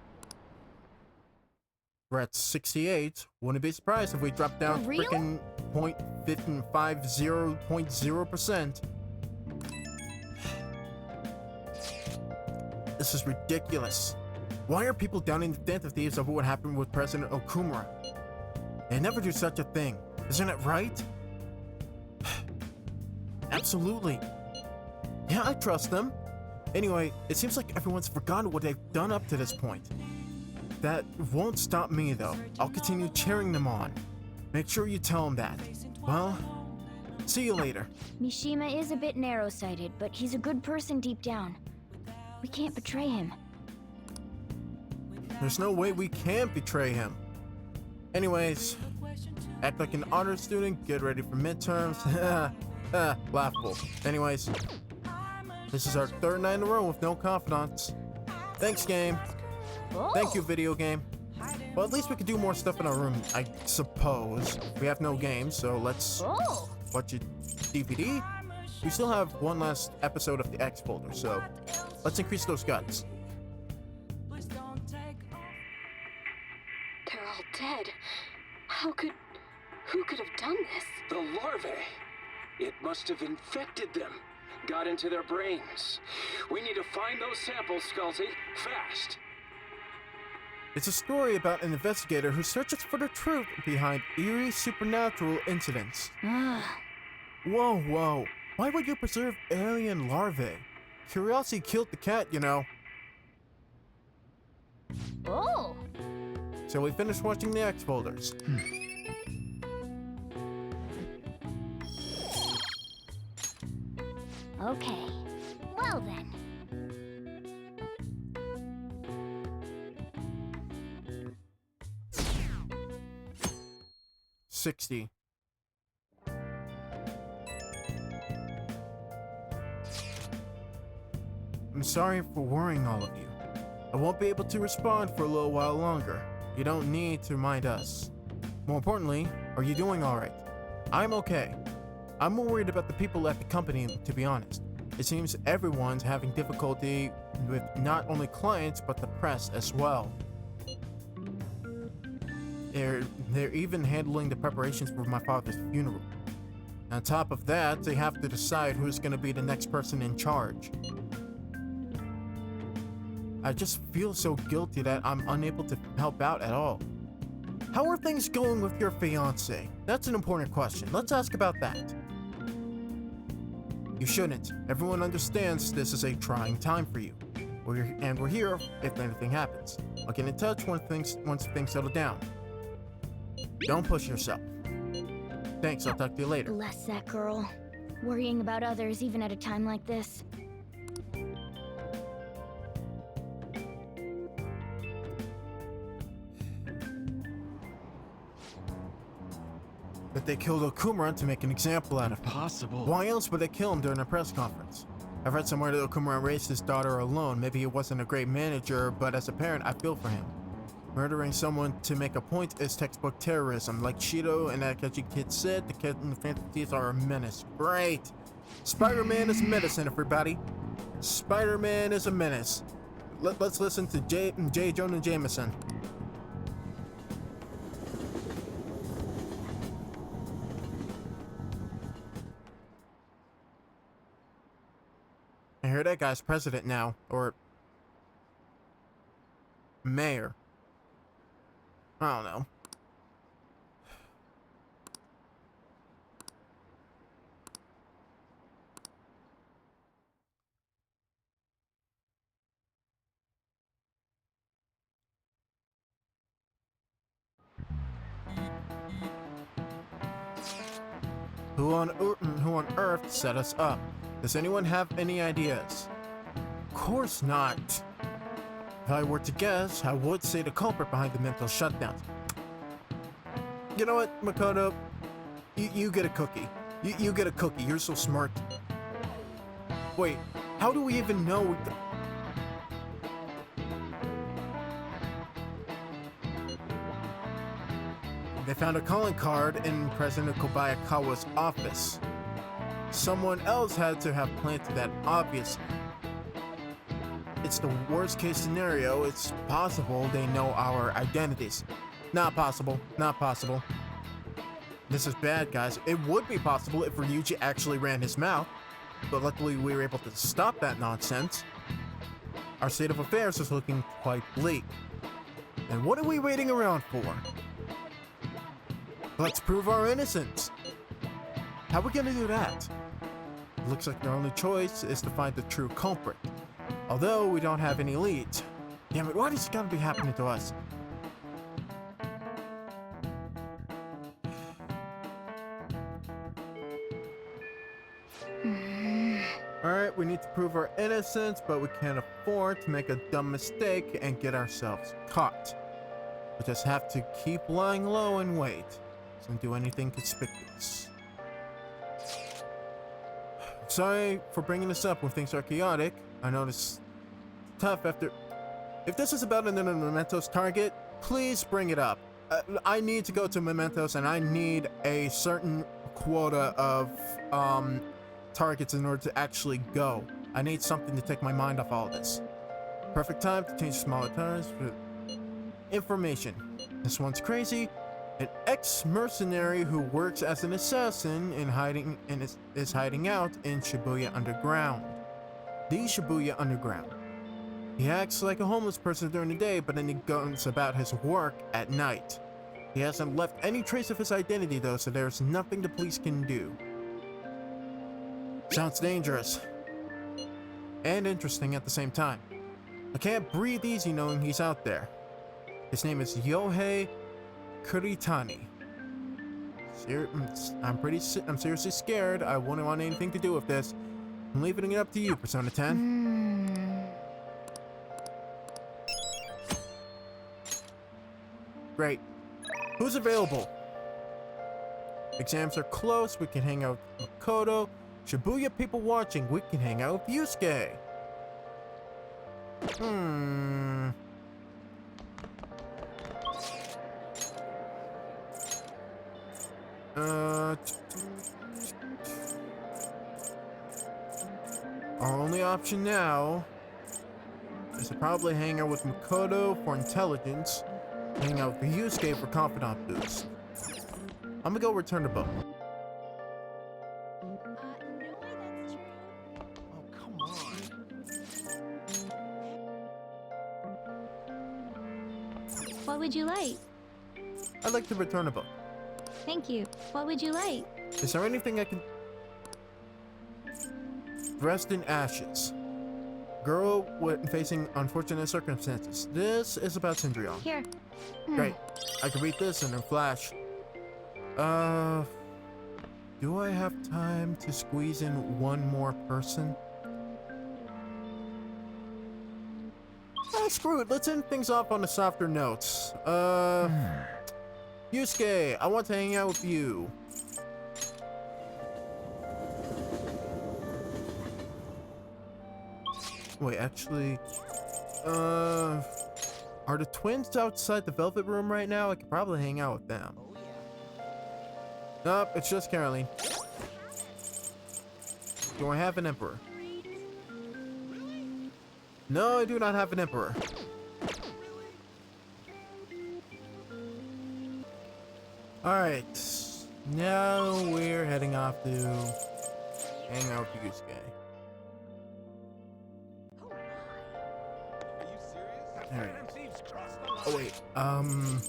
We're at 68. Wouldn't be surprised if we dropped down For real? freaking 0.50%. This is ridiculous. Why are people downing the Phantom Thieves over what happened with President Okumura? They never do such a thing. Isn't it right? Absolutely. Yeah, I trust them. Anyway, it seems like everyone's forgotten what they've done up to this point. That won't stop me, though. I'll continue cheering them on. Make sure you tell them that. Well, see you later. Mishima is a bit narrow-sighted, but he's a good person deep down. We can't betray him. There's no way we can betray him. Anyways, act like an honor student, get ready for midterms. Laughable. Anyways, this is our third night in a row with no confidants. Thanks, game. Oh. Thank you, video game. Well, at least we could do more stuff in our room, I suppose. We have no games, so let's watch a DVD. We still have one last episode of the X folder, so let's increase those guts. They're all dead. Who could have done this? The larvae. It must have infected them. Got into their brains. We need to find those samples, Scully. Fast. It's a story about an investigator who searches for the truth behind eerie supernatural incidents. Whoa, whoa. Why would you preserve alien larvae? Curiosity killed the cat, you know. Oh! So we finished watching the X folders. Okay. Well then. $60. I'm sorry for worrying all of you. I won't be able to respond for a little while longer. You don't need to remind us. More importantly, are you doing alright? I'm okay. I'm more worried about the people at the company, to be honest. It seems everyone's having difficulty with not only clients, but the press as well. They're even handling the preparations for my father's funeral. On top of that, they have to decide who's going to be the next person in charge. I just feel so guilty that I'm unable to help out at all. How are things going with your fiancé? That's an important question. Let's ask about that. You shouldn't. Everyone understands this is a trying time for you. We're here if anything happens. I'll get in touch once things settle down. Don't push yourself. Thanks, I'll talk to you later. Bless that girl. Worrying about others even at a time like this. that they killed Okumura to make an example out of him. Impossible. Why else would they kill him during a press conference? I've read somewhere that Okumura raised his daughter alone. Maybe he wasn't a great manager, but as a parent, I feel for him. Murdering someone to make a point is textbook terrorism. Like Shido and that Akechi kid said, the kid and the fantasies are a menace. Great! Spider-Man is medicine, everybody. Spider-Man is a menace. Let's listen to J. Jonah Jameson. I hear that guy's president now, or mayor. I don't know. Who on earth set us up? Does anyone have any ideas? Of course not. If I were to guess, I would say the culprit behind the mental shutdown. You know what, Makoto? You get a cookie. You get a cookie. You're so smart. Wait, how do we even know? They found a calling card in President Kobayakawa's office. Someone else had to have planted that, obviously. It's the worst case scenario. It's possible they know our identities. Not possible. Not possible. This is bad, guys. It would be possible if Ryuji actually ran his mouth, but luckily we were able to stop that nonsense. Our state of affairs is looking quite bleak. And what are we waiting around for? Let's prove our innocence. How are we gonna do that? It looks like our only choice is to find the true culprit. Although we don't have any leads. Damn it, why does it gotta be happening to us? Alright, we need to prove our innocence, but we can't afford to make a dumb mistake and get ourselves caught. We just have to keep lying low and wait. Don't do anything conspicuous. Sorry for bringing this up when things are chaotic. I know it's tough after... If this is about another Mementos target, please bring it up. I need to go to Mementos and I need a certain quota of targets in order to actually go. I need something to take my mind off all of this. Perfect time to change smaller tires for information. This one's crazy. An ex-mercenary who works as an assassin is hiding out in Shibuya Underground. The Shibuya Underground. He acts like a homeless person during the day, but then he goes about his work at night. He hasn't left any trace of his identity though, so there's nothing the police can do. Sounds dangerous. And interesting at the same time. I can't breathe easy knowing he's out there. His name is Yohei Kuritani. I'm seriously scared. I wouldn't want anything to do with this. I'm leaving it up to you, Persona 10. Great. Who's available? Exams are close. We can hang out with Makoto. Shibuya people watching. We can hang out with Yusuke. Our only option now is to probably hang out with Makoto for intelligence, hang out with Yusuke for confidant boost. I'm gonna go return the book. Oh, come on. What would you like? I'd like to return a book. Thank you. What would you like? Is there anything I can... Dressed in ashes. Girl facing unfortunate circumstances. This is about Cindrion. Here. Great. I can read this in a flash. Do I have time to squeeze in one more person? Screw it. Let's end things off on a softer note. Yusuke, I want to hang out with you. Wait, actually, are the twins outside the Velvet Room right now? I could probably hang out with them. Nope, it's just Caroline. Do I have an emperor? No, I do not have an emperor. Alright, now we're heading off to hang out with Yusuke. Alright. Oh wait, hold on.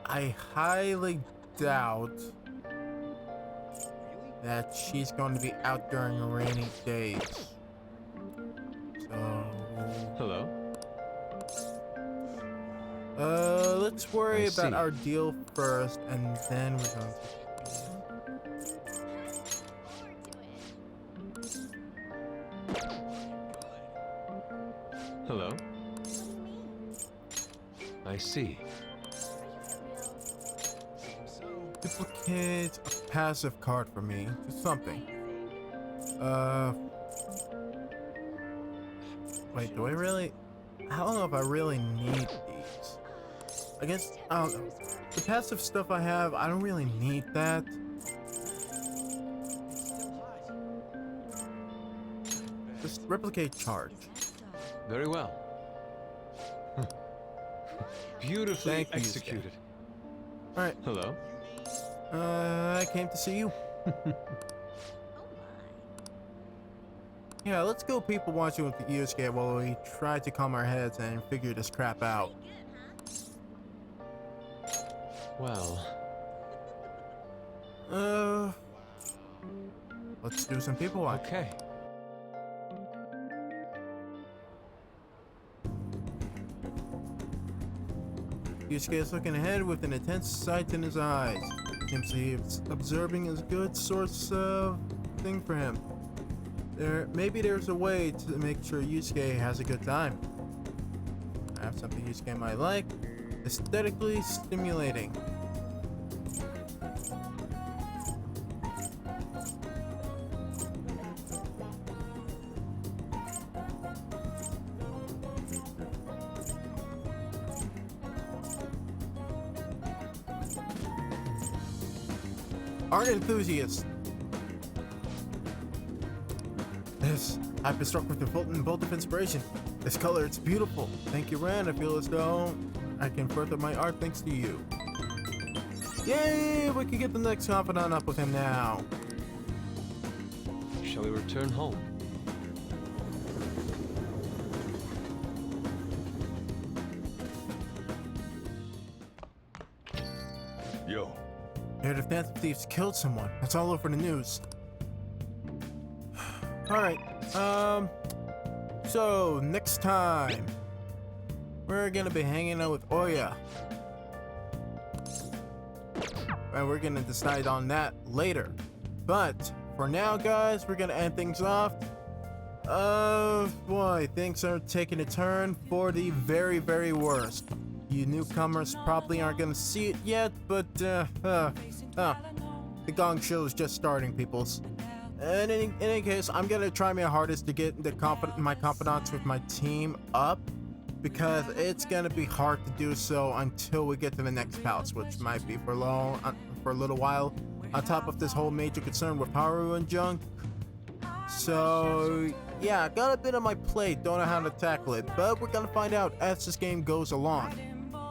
I highly doubt that she's going to be out during rainy days. So... Hello? Let's worry about our deal first, and then we're going to... Hello? I see. Duplicate a passive card for me. Just something. Wait, do I really... I don't know if I really need these. I guess, I don't know. The passive stuff I have, I don't really need that. Just replicate charge. Very well. Beautifully executed. Alright. Hello? I came to see you. Yeah, let's go people watching with the Yusuke while we try to calm our heads and figure this crap out. Well... let's do some people watching. Okay. Yusuke is looking ahead with an intense sight in his eyes. Seems he's observing is a good source of thing for him. Maybe there's a way to make sure Yusuke has a good time. I have something Yusuke might like. Aesthetically stimulating. Art enthusiast. This, I've been struck with the bolt of inspiration. This color, it's beautiful. Thank you, Ran. I feel as though I can further my art thanks to you. Yay! We can get the next confidant up with him now. Shall we return home? Yo. I heard the Phantom Thieves killed someone. That's all over the news. Alright, so next time we're gonna be hanging out with Oya. And we're gonna decide on that later. But for now, guys, we're gonna end things off. Boy, things are taking a turn for the very, very worst. You newcomers probably aren't gonna see it yet, but the gong show is just starting, peoples. And in any case, I'm gonna try my hardest to get my confidants with my team up, because it's gonna be hard to do so until we get to the next palace, which might be for a little while. On top of this whole major concern with Haru and junk. So yeah, got a bit on my plate, don't know how to tackle it, but we're gonna find out as this game goes along.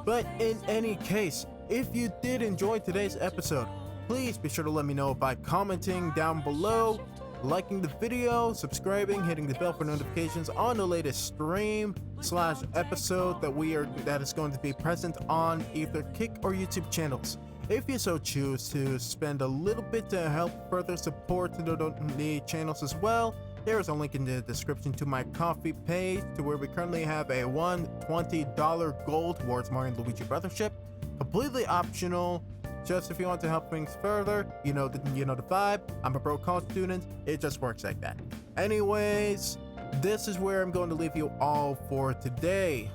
But in any case, if you did enjoy today's episode, please be sure to let me know by commenting down below, liking the video, subscribing, hitting the bell for notifications on the latest stream/episode that is going to be present on either Kick or YouTube channels. If you so choose to spend a little bit to help further support the channels as well, there is a link in the description to my Ko-fi page, to where we currently have a $120 goal towards Mario and Luigi Brothership. Completely optional, just if you want to help things further. You know the vibe. I'm a broke college student. It just works like that. Anyways, this is where I'm going to leave you all for today.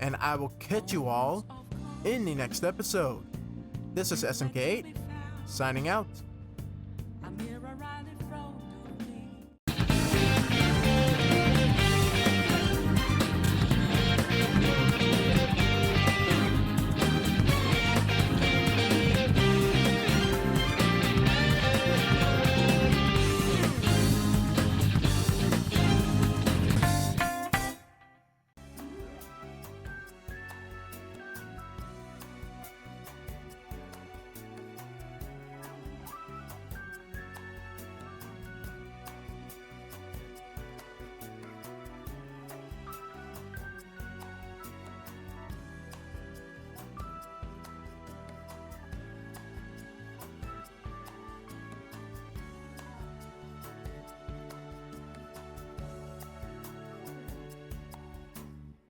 And I will catch you all in the next episode. This is SMK8, signing out.